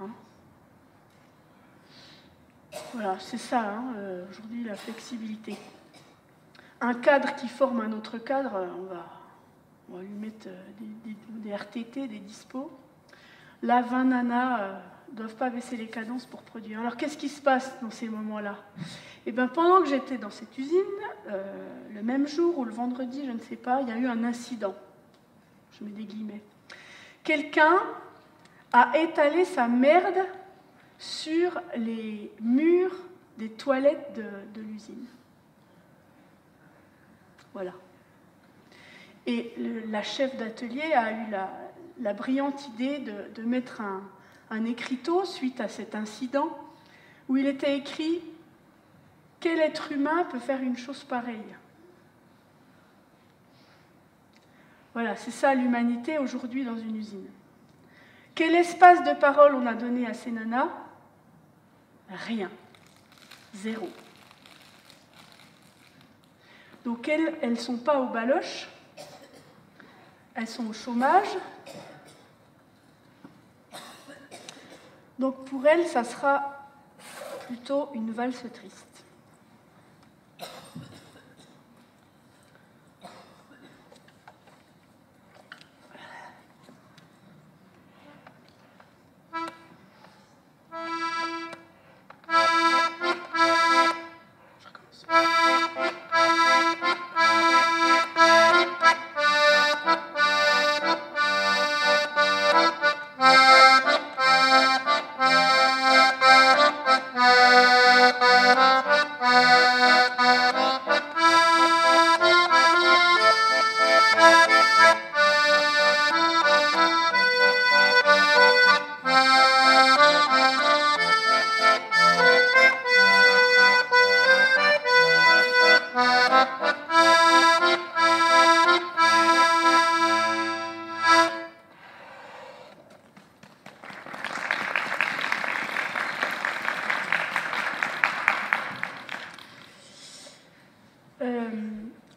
Hein? Voilà, c'est ça, hein, aujourd'hui, la flexibilité. Un cadre qui forme un autre cadre, on va lui mettre des RTT, des dispos. Là, 20 nanas ne doivent pas baisser les cadences pour produire. Alors, qu'est-ce qui se passe dans ces moments-là? Pendant que j'étais dans cette usine, le même jour ou le vendredi, je ne sais pas, il y a eu un incident. Je mets des guillemets. Quelqu'un a étalé sa merde sur les murs des toilettes de l'usine. Voilà. Et la chef d'atelier a eu la brillante idée de mettre un écriteau suite à cet incident où il était écrit « Quel être humain peut faire une chose pareille ?» Voilà, c'est ça l'humanité aujourd'hui dans une usine. Quel espace de parole on a donné à ces nanas? Rien. Zéro. Donc elles ne sont pas au baloche, elles sont au chômage. Donc pour elles, ça sera plutôt une valse triste.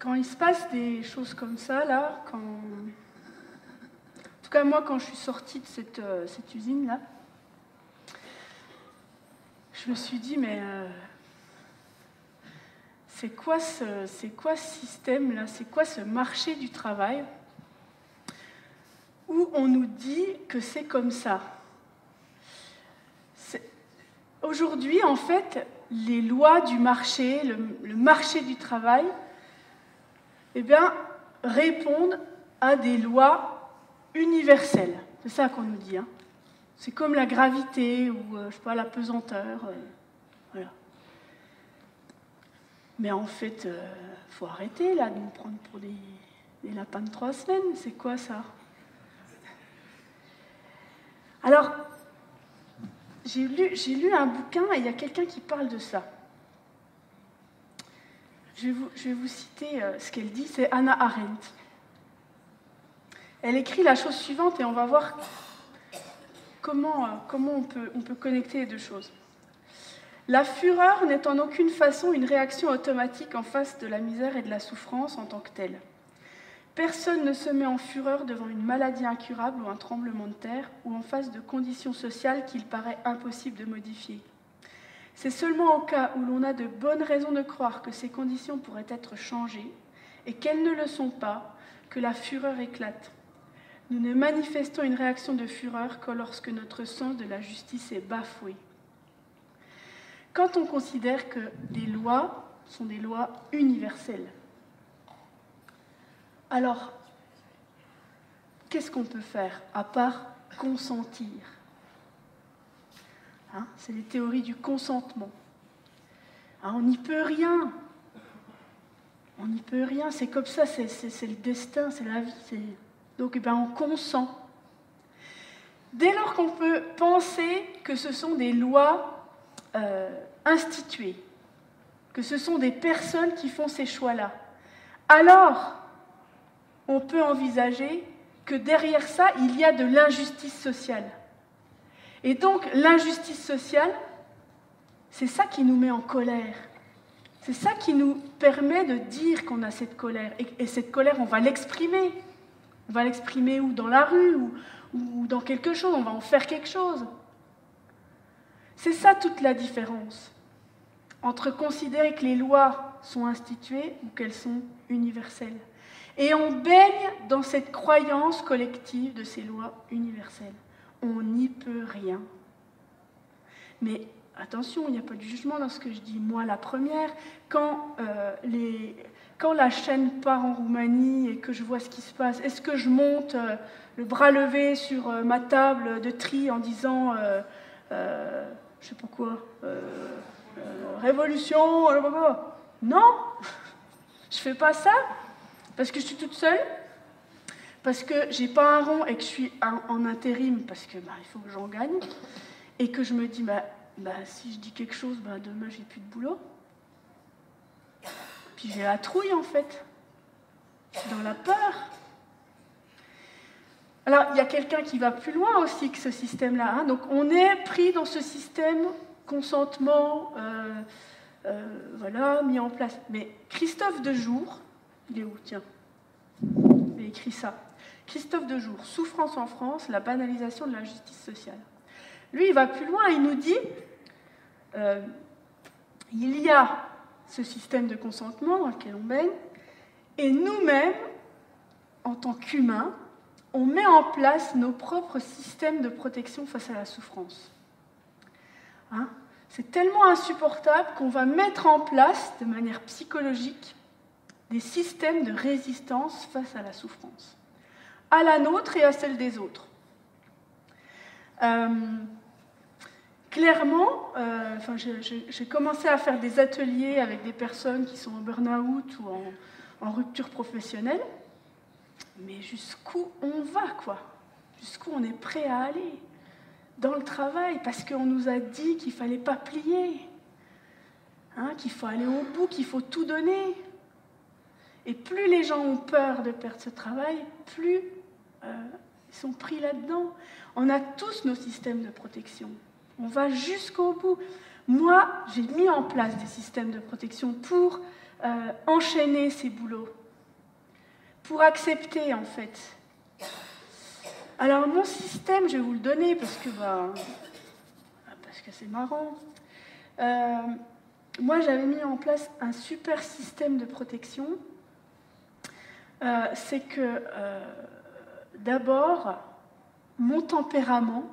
quand il se passe des choses comme ça, là, en tout cas moi, quand je suis sortie de cette usine-là, je me suis dit, mais c'est quoi ce système-là? C'est quoi ce marché du travail où on nous dit que c'est comme ça? Aujourd'hui, en fait, les lois du marché, le marché du travail, eh bien, répondent à des lois universelles. C'est ça qu'on nous dit. Hein. C'est comme la gravité ou, je sais pas, la pesanteur. Voilà. Mais en fait, faut arrêter là de nous prendre pour des lapins de 3 semaines. C'est quoi ça? Alors, j'ai lu un bouquin et il y a quelqu'un qui parle de ça. Je vais vous citer ce qu'elle dit, c'est Hannah Arendt. Elle écrit la chose suivante et on va voir comment on peut connecter les deux choses. La fureur n'est en aucune façon une réaction automatique en face de la misère et de la souffrance en tant que telle. Personne ne se met en fureur devant une maladie incurable ou un tremblement de terre ou en face de conditions sociales qu'il paraît impossible de modifier. C'est seulement au cas où l'on a de bonnes raisons de croire que ces conditions pourraient être changées et qu'elles ne le sont pas que la fureur éclate. Nous ne manifestons une réaction de fureur que lorsque notre sens de la justice est bafoué. Quand on considère que les lois sont des lois universelles, alors, qu'est-ce qu'on peut faire à part consentir? Hein, c'est les théories du consentement. Hein, on n'y peut rien. On n'y peut rien, c'est comme ça, c'est le destin, c'est la vie. Donc, on consent. Dès lors qu'on peut penser que ce sont des lois instituées, que ce sont des personnes qui font ces choix-là, alors on peut envisager que derrière ça, il y a de l'injustice sociale. Et donc, l'injustice sociale, c'est ça qui nous met en colère. C'est ça qui nous permet de dire qu'on a cette colère. Et cette colère, on va l'exprimer. On va l'exprimer ou dans la rue, ou dans quelque chose, on va en faire quelque chose. C'est ça toute la différence entre considérer que les lois sont instituées ou qu'elles sont universelles. Et on baigne dans cette croyance collective de ces lois universelles. On n'y peut rien. Mais attention, il n'y a pas de jugement dans ce que je dis. Moi, la première, quand la chaîne part en Roumanie et que je vois ce qui se passe, est-ce que je monte le bras levé sur ma table de tri en disant, je ne sais pas quoi, révolution, non, je ne fais pas ça, parce que je suis toute seule, parce que je n'ai pas un rond et que je suis en intérim, parce que il faut que j'en gagne, et que je me dis, si je dis quelque chose, demain, j'ai plus de boulot. Puis j'ai la trouille, en fait. Je suis dans la peur. Alors, il y a quelqu'un qui va plus loin aussi que ce système-là. Hein. Donc, on est pris dans ce système consentement, mis en place. Mais Christophe Dejour, il est où, tiens? Il a écrit ça. Christophe Dejour, Souffrance en France, la banalisation de l'injustice sociale. Lui, il va plus loin, il nous dit, il y a ce système de consentement dans lequel on baigne, et nous-mêmes, en tant qu'humains, on met en place nos propres systèmes de protection face à la souffrance. Hein? C'est tellement insupportable qu'on va mettre en place, de manière psychologique, des systèmes de résistance face à la souffrance, à la nôtre et à celle des autres. Clairement, j'ai commencé à faire des ateliers avec des personnes qui sont en burn-out ou en rupture professionnelle, mais jusqu'où on va, quoi? Jusqu'où on est prêt à aller dans le travail, parce qu'on nous a dit qu'il ne fallait pas plier, hein, qu'il faut aller au bout, qu'il faut tout donner. Et plus les gens ont peur de perdre ce travail, plus ils sont pris là-dedans. On a tous nos systèmes de protection. On va jusqu'au bout. Moi, j'ai mis en place des systèmes de protection pour enchaîner ces boulots, pour accepter en fait. Alors mon système, je vais vous le donner parce que c'est marrant. Moi, j'avais mis en place un super système de protection. C'est que d'abord, mon tempérament,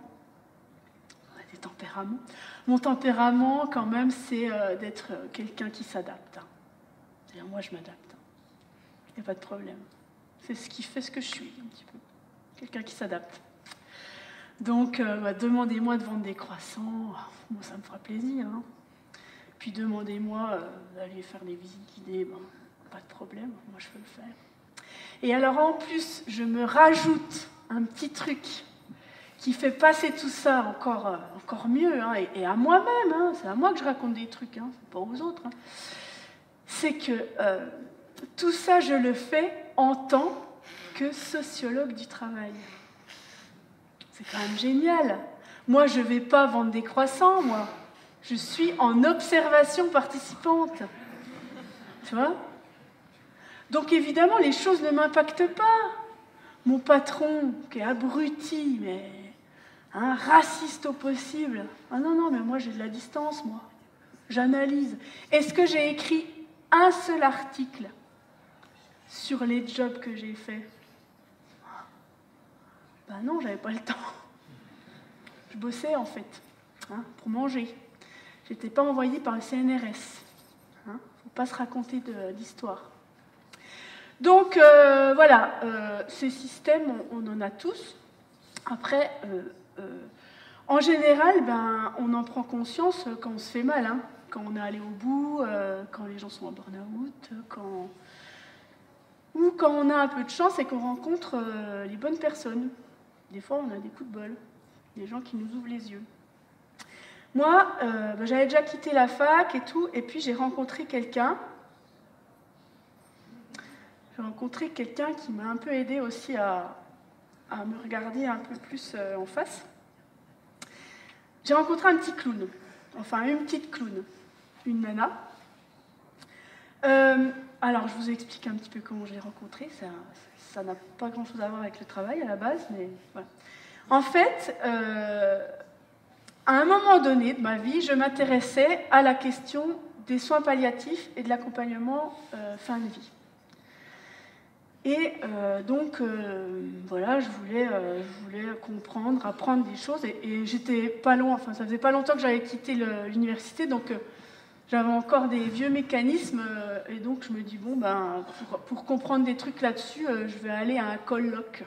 mon tempérament quand même, c'est d'être quelqu'un qui s'adapte. C'est-à-dire, moi, je m'adapte. Il n'y a pas de problème. C'est ce qui fait ce que je suis, un petit peu. Quelqu'un qui s'adapte. Donc, demandez-moi de vendre des croissants. Bon, ça me fera plaisir. Hein. Puis, demandez-moi d'aller faire des visites guidées. Bon, pas de problème. Moi, je peux le faire. Et alors, en plus, je me rajoute un petit truc qui fait passer tout ça encore mieux. Hein, et à moi-même. Hein, c'est à moi que je raconte des trucs. Hein, c'est pas aux autres. Hein. C'est que tout ça, je le fais en tant que sociologue du travail. C'est quand même génial. Moi, je ne vais pas vendre des croissants, moi. Je suis en observation participante. Tu vois ? Donc, évidemment, les choses ne m'impactent pas. Mon patron, qui est abruti, mais raciste au possible. Ah non, mais moi, j'ai de la distance, moi. J'analyse. Est-ce que j'ai écrit un seul article sur les jobs que j'ai faits? Ben non, j'avais pas le temps. Je bossais en fait, pour manger. J'étais pas envoyée par le CNRS. Faut pas se raconter d'histoire. Donc voilà, ces systèmes, on en a tous. Après, en général, on en prend conscience quand on se fait mal, quand on est allé au bout, quand les gens sont en burn-out, ou quand on a un peu de chance et qu'on rencontre les bonnes personnes. Des fois, on a des coups de bol, des gens qui nous ouvrent les yeux. Moi, j'avais déjà quitté la fac et tout, et puis j'ai rencontré quelqu'un. J'ai rencontré quelqu'un qui m'a un peu aidé aussi à me regarder un peu plus en face. J'ai rencontré un petit clown, enfin une petite clown, une nana. Alors, je vous explique un petit peu comment je l'ai rencontrée. Ça n'a pas grand-chose à voir avec le travail à la base, mais voilà. En fait, à un moment donné de ma vie, je m'intéressais à la question des soins palliatifs et de l'accompagnement fin de vie. Et donc, voilà, je voulais comprendre, apprendre des choses, et j'étais pas loin, enfin, ça faisait pas longtemps que j'avais quitté l'université, donc j'avais encore des vieux mécanismes, et donc je me dis, bon, pour comprendre des trucs là-dessus, je vais aller à un colloque.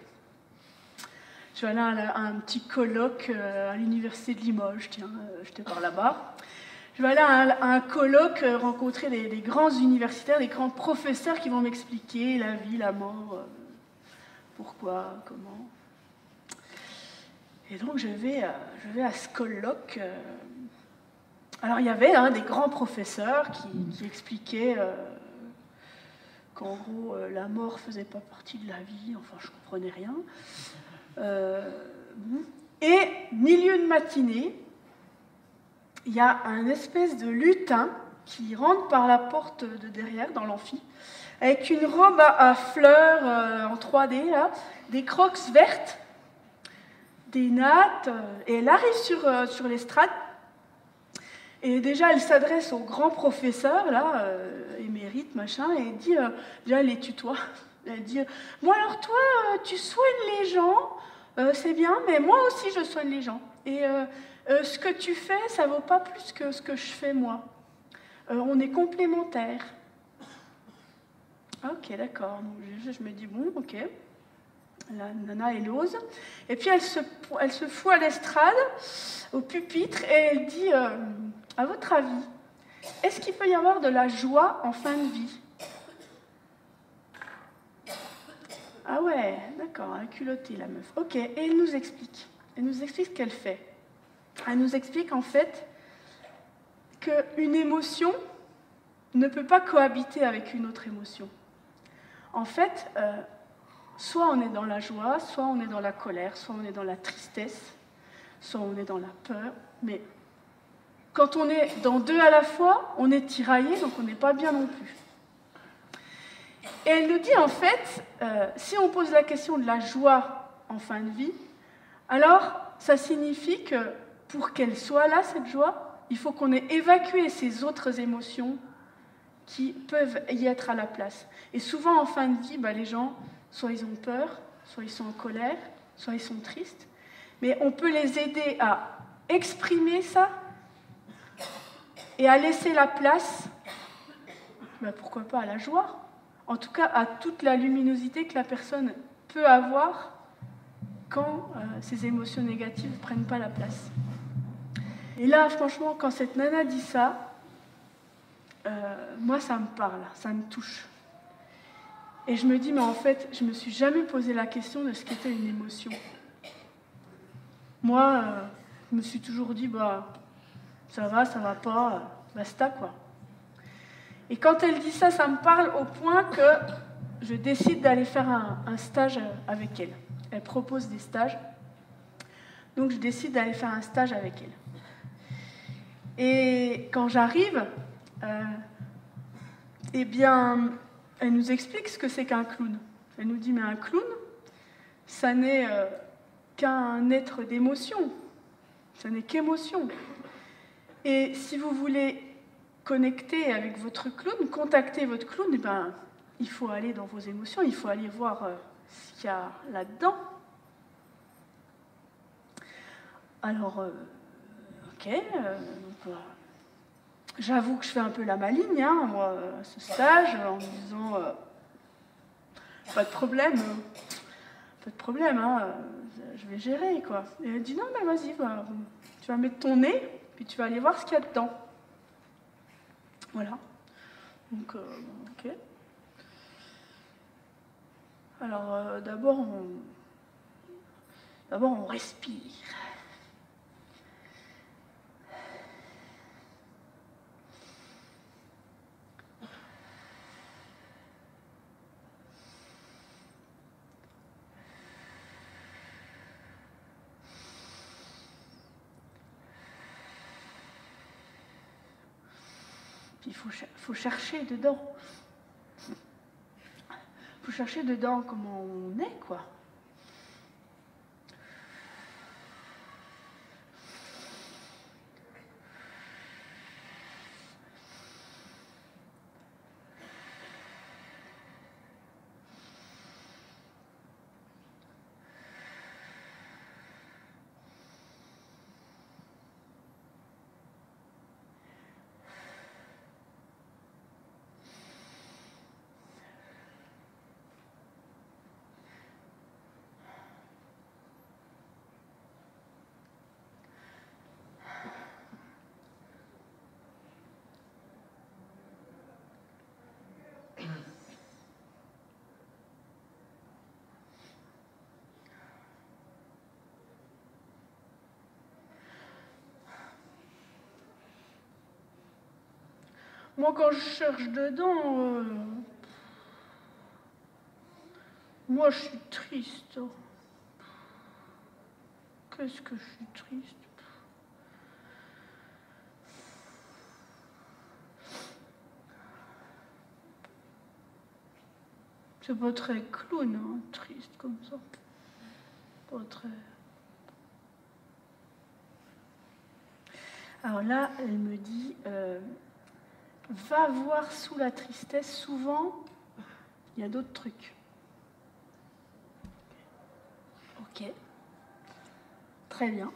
Je vais aller à un petit colloque à l'université de Limoges, tiens, j'étais par là-bas. Je vais aller à un colloque, rencontrer des grands universitaires, des grands professeurs qui vont m'expliquer la vie, la mort, pourquoi, comment. Et donc je vais à ce colloque. Alors il y avait des grands professeurs qui expliquaient qu'en gros la mort faisait pas partie de la vie, enfin je comprenais rien. Et milieu de matinée, il y a un espèce de lutin qui rentre par la porte de derrière dans l'amphi, avec une robe à fleurs en 3D, là, des crocs vertes, des nattes, et elle arrive sur l'estrade. Et déjà, elle s'adresse au grand professeur, là, émérite, machin, et elle dit, déjà, elle les tutoie. Elle dit, bon alors toi, tu soignes les gens, c'est bien, mais moi aussi je soigne les gens. Et ce que tu fais, ça vaut pas plus que ce que je fais moi. On est complémentaires. Ok, d'accord. Donc, je me dis, bon, ok. La nana, elle ose. Et puis elle se fout à l'estrade, au pupitre, et elle dit, à votre avis, est-ce qu'il peut y avoir de la joie en fin de vie? Ah ouais, d'accord, elle est culottée, la meuf. Ok, et elle nous explique. Elle nous explique ce qu'elle fait. Elle nous explique en fait qu'une émotion ne peut pas cohabiter avec une autre émotion. En fait, soit on est dans la joie, soit on est dans la colère, soit on est dans la tristesse, soit on est dans la peur. Mais quand on est dans deux à la fois, on est tiraillé, donc on n'est pas bien non plus. Et elle nous dit en fait, si on pose la question de la joie en fin de vie, alors ça signifie que pour qu'elle soit là, cette joie, il faut qu'on ait évacué ces autres émotions qui peuvent y être à la place. Et souvent en fin de vie, les gens, soit ils ont peur, soit ils sont en colère, soit ils sont tristes, mais on peut les aider à exprimer ça et à laisser la place, pourquoi pas à la joie, en tout cas à toute la luminosité que la personne peut avoir quand ces émotions négatives ne prennent pas la place. Et là, franchement, quand cette nana dit ça, moi, ça me parle, ça me touche. Et je me dis, mais en fait, je ne me suis jamais posé la question de ce qu'était une émotion. Moi, je me suis toujours dit, ça va pas, basta, quoi. Et quand elle dit ça, ça me parle au point que je décide d'aller faire un stage avec elle. Elle propose des stages. Donc, je décide d'aller faire un stage avec elle. Et quand j'arrive, elle nous explique ce que c'est qu'un clown. Elle nous dit, mais un clown, ça n'est qu'un être d'émotion. Ça n'est qu'émotion. Et si vous voulez connecter avec votre clown, contacter votre clown, il faut aller dans vos émotions, il faut aller voir ce qu'il y a là-dedans. Alors, ok, j'avoue que je fais un peu la maligne, moi, à ce stage, en me disant, pas de problème, je vais gérer, quoi. Et elle dit, non, mais vas-y, tu vas mettre ton nez, puis tu vas aller voir ce qu'il y a dedans. Voilà. Donc, ok. Alors, d'abord, on respire. Il faut chercher dedans. Il faut chercher dedans comment on est, quoi. Moi, quand je cherche dedans, moi, je suis triste. Qu'est-ce que je suis triste? C'est pas très clown, triste comme ça. Pas très... Alors là, elle me dit... va voir sous la tristesse, souvent, il y a d'autres trucs. Ok. Très bien.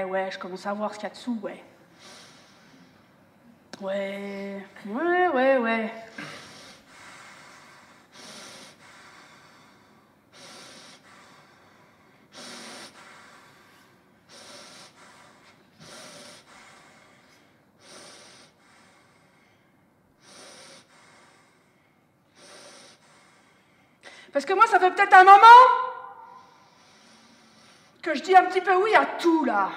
Ouais, je commence à voir ce qu'il y a dessous, ouais. Ouais. Parce que moi, ça fait peut-être un moment que je dis un petit peu oui à tout, là.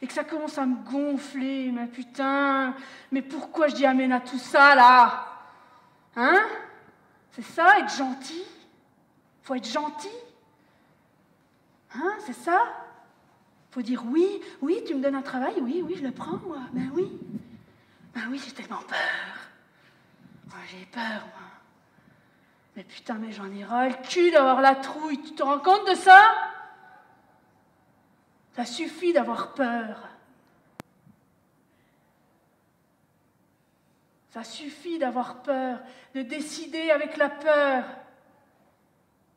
Et que ça commence à me gonfler, mais putain, mais pourquoi je dis amen à tout ça, là? Hein? C'est ça, être gentil? Faut être gentil? Hein, c'est ça? Faut dire oui, oui, tu me donnes un travail, oui, oui, je le prends, moi. Ben oui, j'ai tellement peur. Moi, j'ai peur, moi. Mais putain, mais j'en ai ras le cul d'avoir la trouille. Tu te rends compte de ça? Ça suffit d'avoir peur. Ça suffit d'avoir peur, de décider avec la peur.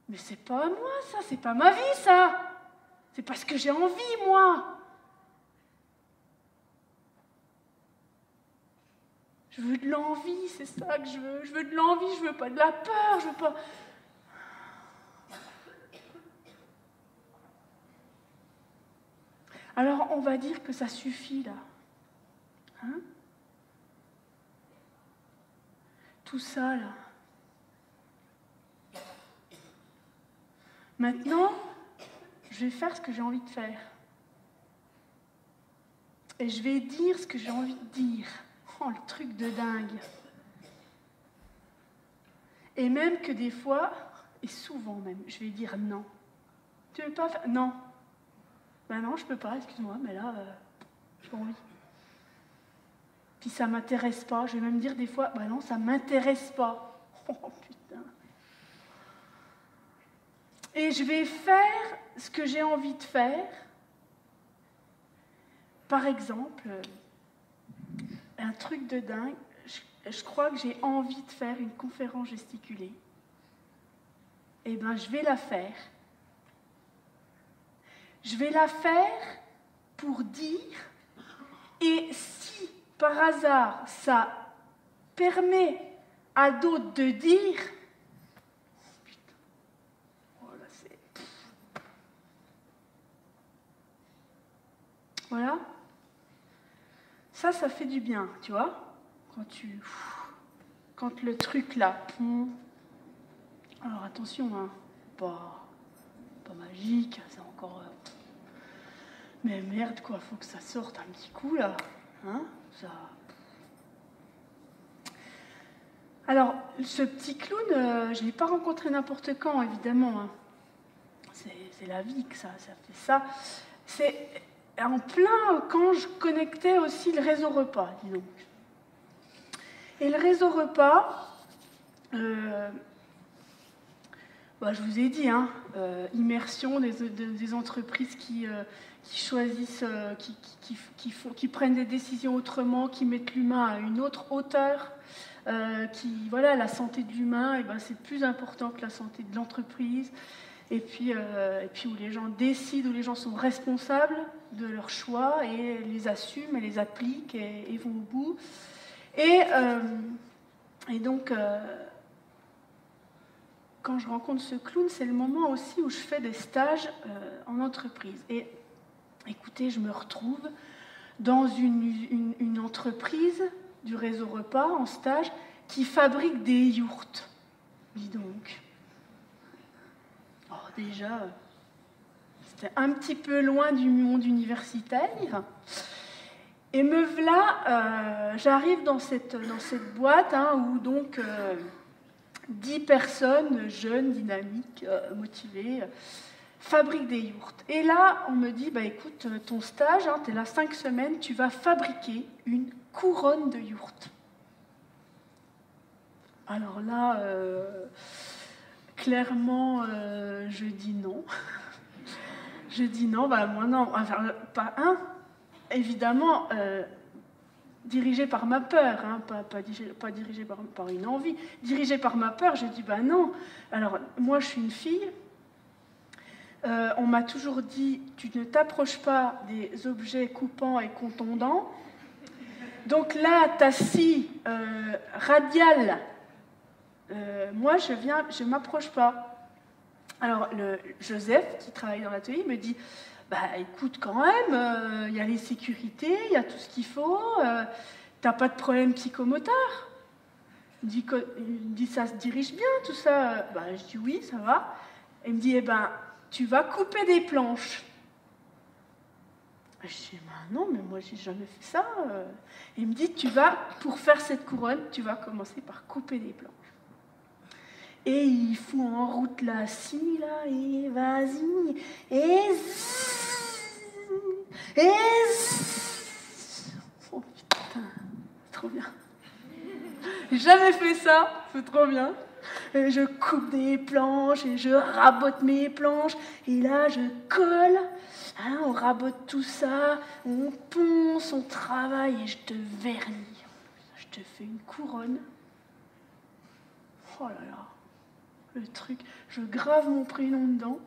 Mais c'est pas à moi, ça, c'est pas ma vie, ça. C'est parce que j'ai envie, moi. Je veux de l'envie, c'est ça que je veux. Je veux de l'envie, je veux pas de la peur, je veux pas... Alors, on va dire que ça suffit, là. Hein? Tout ça, là. Maintenant, je vais faire ce que j'ai envie de faire. Et je vais dire ce que j'ai envie de dire. Oh, le truc de dingue. Et même que des fois, et souvent même, je vais dire non. Tu veux pas faire? Non. Ben non, je peux pas, excuse-moi, mais là, j'ai pas envie. Puis ça m'intéresse pas. Je vais même dire des fois, ben non, ça m'intéresse pas. Oh putain. Et je vais faire ce que j'ai envie de faire. Par exemple, un truc de dingue, je crois que j'ai envie de faire une conférence gesticulée. Eh bien, je vais la faire. Je vais la faire pour dire, et si par hasard ça permet à d'autres de dire, putain, voilà, c'est... Voilà. Ça fait du bien, tu vois, quand le truc là, alors attention, hein, pas magique, c'est encore, mais merde quoi, faut que ça sorte un petit coup là, hein, ça. Alors, ce petit clown, je l'ai pas rencontré n'importe quand, évidemment, hein. C'est la vie que ça fait ça. C'est en plein quand je connectais aussi le réseau repas, dis donc. Et le réseau repas, je vous ai dit, hein, immersion des entreprises qui choisissent, qui prennent des décisions autrement, qui mettent l'humain à une autre hauteur, voilà, la santé de l'humain, c'est plus important que la santé de l'entreprise. Et puis où les gens décident, où les gens sont responsables de leurs choix et les assument et les appliquent et vont au bout. Et donc, quand je rencontre ce clown, c'est le moment aussi où je fais des stages en entreprise. Et écoutez, je me retrouve dans une entreprise du réseau repas en stage qui fabrique des yourtes. Dis donc. Oh, déjà, c'était un petit peu loin du monde universitaire. Et me voilà, j'arrive dans cette boîte, hein, où donc 10 personnes jeunes, dynamiques, motivées, fabriquent des yourtes. Et là, on me dit, écoute, ton stage, hein, tu es là 5 semaines, tu vas fabriquer une couronne de yourtes. Alors là, clairement, je dis non. Je dis non, moi non. Enfin, pas un. Évidemment, dirigé par ma peur, hein, pas dirigé par une envie. Dirigé par ma peur, je dis non. Alors, moi, je suis une fille. On m'a toujours dit, tu ne t'approches pas des objets coupants et contondants. Donc là, ta scie radiale, moi, je ne m'approche pas. Alors, Joseph, qui travaille dans l'atelier, me dit, écoute, quand même, y a les sécurités, il y a tout ce qu'il faut, t'as pas de problème psychomoteur. Il me dit, ça se dirige bien tout ça. Je dis oui, ça va. Il me dit, eh ben, tu vas couper des planches. Je dis, non, mais moi, j'ai jamais fait ça. Il me dit, pour faire cette couronne, tu vas commencer par couper des planches. Et il fout en route la scie, là, et vas-y, et oh putain, c'est trop bien. J'ai jamais fait ça, c'est trop bien. Et je coupe des planches, et je rabote mes planches, et là, je colle. Hein, on rabote tout ça, on ponce, on travaille, et je te vernis. Je te fais une couronne. Oh là là. Le truc, je grave mon prénom dedans.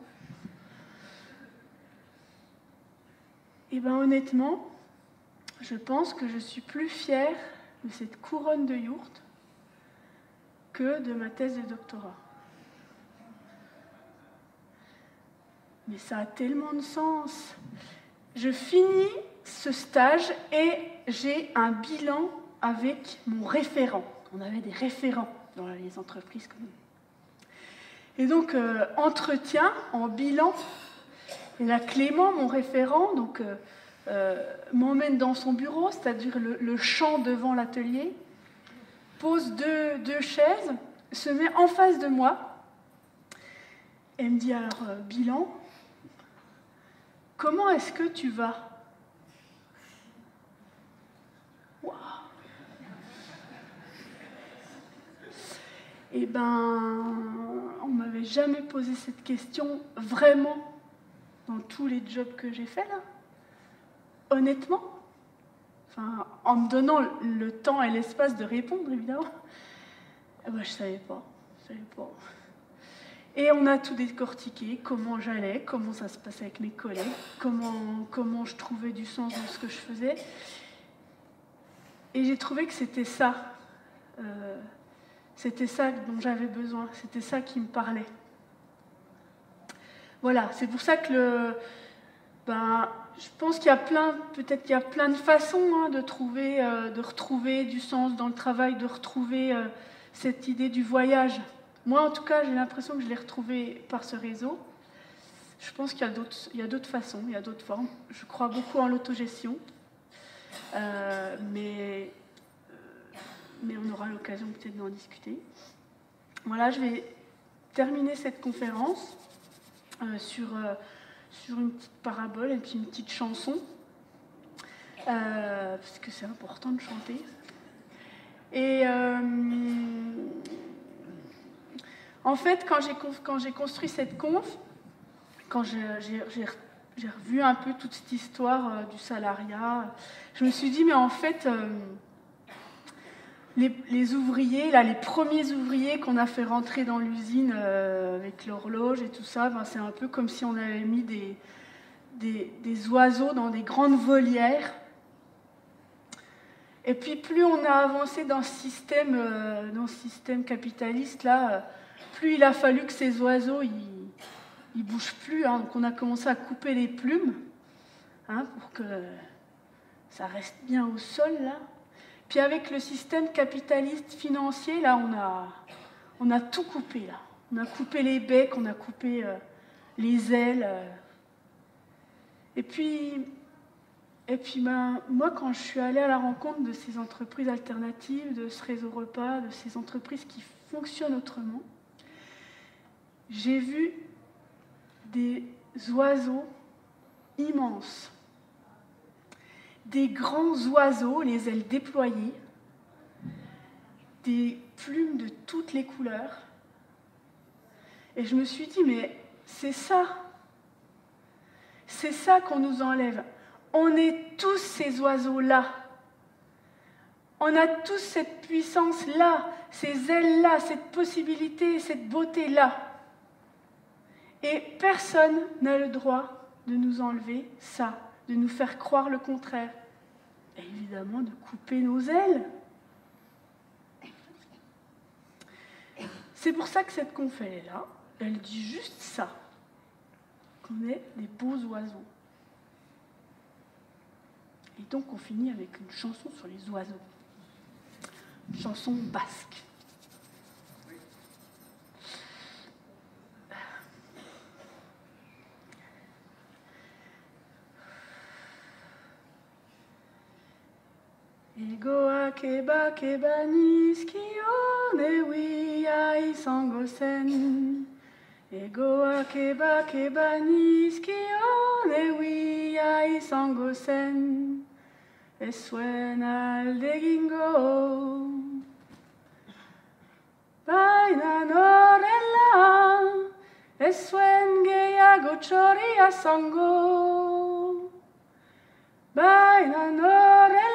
Et bien honnêtement, je pense que je suis plus fière de cette couronne de yourte que de ma thèse de doctorat. Mais ça a tellement de sens. Je finis ce stage et j'ai un bilan avec mon référent. On avait des référents dans les entreprises comme nous. Et donc, entretien en bilan. Et là, Clément, mon référent, m'emmène dans son bureau, c'est-à-dire le champ devant l'atelier, pose deux chaises, se met en face de moi et me dit alors, bilan, comment est-ce que tu vas ? Waouh ! Eh ben, on ne m'avait jamais posé cette question vraiment dans tous les jobs que j'ai faits là. Honnêtement, enfin, en me donnant le temps et l'espace de répondre, évidemment, je ne savais pas. Et on a tout décortiqué, comment j'allais, comment ça se passait avec mes collègues, comment je trouvais du sens dans ce que je faisais. Et j'ai trouvé que c'était ça. C'était ça dont j'avais besoin, c'était ça qui me parlait. Voilà, c'est pour ça que je pense qu'il y a peut-être qu'il y a plein de façons de retrouver du sens dans le travail, de retrouver cette idée du voyage. Moi, en tout cas, j'ai l'impression que je l'ai retrouvé par ce réseau. Je pense qu'il y a d'autres façons, il y a d'autres formes. Je crois beaucoup en l'autogestion, mais on aura l'occasion peut-être d'en discuter. Voilà, je vais terminer cette conférence sur une petite parabole et puis une petite chanson, parce que c'est important de chanter. Et en fait, quand j'ai construit cette conf, quand j'ai revu un peu toute cette histoire du salariat, je me suis dit, mais en fait... Les ouvriers, là, les premiers ouvriers qu'on a fait rentrer dans l'usine avec l'horloge et tout ça, c'est un peu comme si on avait mis des oiseaux dans des grandes volières. Et puis plus on a avancé dans ce système capitaliste, là, plus il a fallu que ces oiseaux ils bougent plus. Hein. Donc on a commencé à couper les plumes pour que ça reste bien au sol, là. Puis avec le système capitaliste financier, là, on a tout coupé. Là. On a coupé les becs, on a coupé les ailes. Et puis moi, quand je suis allée à la rencontre de ces entreprises alternatives, de ce réseau repas, de ces entreprises qui fonctionnent autrement, j'ai vu des oiseaux immenses. Des grands oiseaux, les ailes déployées, des plumes de toutes les couleurs. Et je me suis dit, mais c'est ça qu'on nous enlève. On est tous ces oiseaux-là. On a tous cette puissance-là, ces ailes-là, cette possibilité, cette beauté-là. Et personne n'a le droit de nous enlever ça, de nous faire croire le contraire. Et évidemment, de couper nos ailes. C'est pour ça que cette conf, elle est là. Elle dit juste ça, qu'on est des beaux oiseaux. Et donc, on finit avec une chanson sur les oiseaux. Une chanson basque. Egoa keba keba niskio ne wi ai sangosen. Egoa keba keba niskio ne wi ai sangosen. Eswen al degingo. Baina norella. Eswen gehiago txoria zango. Baina norella.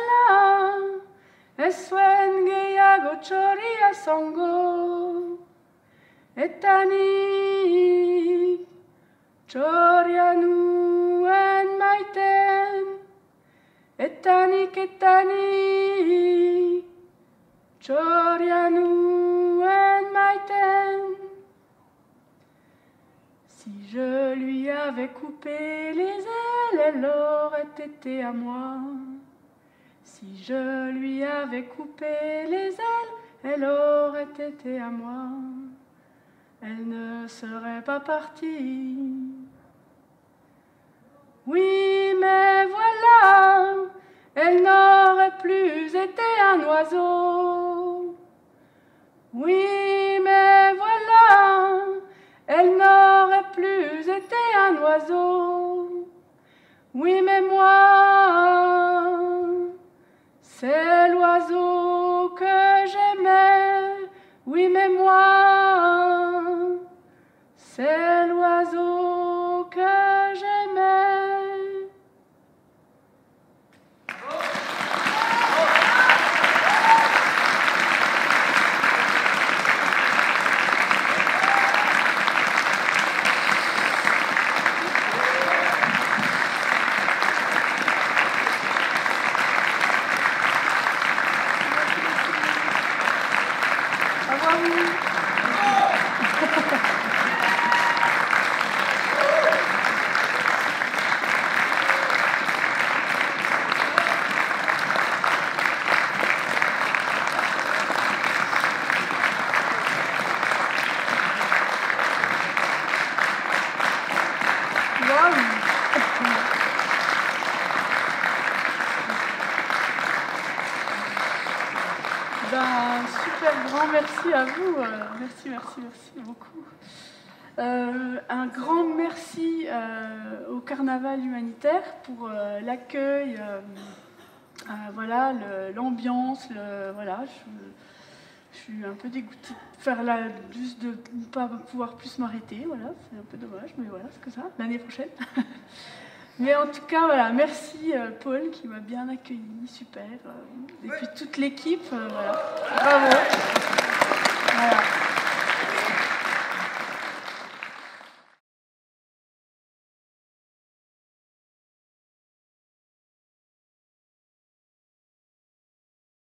Eswen gehiago txoria zango. Eta nik txoria nuen maiten. Eta nik txoria nuen maiten. Si je lui avais coupé les ailes, elle aurait été à moi. Si je lui avais coupé les ailes, elle aurait été à moi. Elle ne serait pas partie. Oui, mais voilà, elle n'aurait plus été un oiseau. Oui, mais voilà, elle n'aurait plus été un oiseau. Oui, mais moi, c'est l'oiseau que j'aimais. Oui, mais moi, c'est l'oiseau que j'aimais. Super grand merci à vous. Merci beaucoup. Un grand merci au Carnaval humanitaire pour l'accueil, voilà, l'ambiance. Voilà, je suis un peu dégoûtée de ne pas pouvoir plus m'arrêter. Voilà, c'est un peu dommage, mais voilà, c'est comme ça. L'année prochaine. Mais en tout cas, voilà, merci Paul qui m'a bien accueilli, super. Et puis toute l'équipe, voilà. Bravo.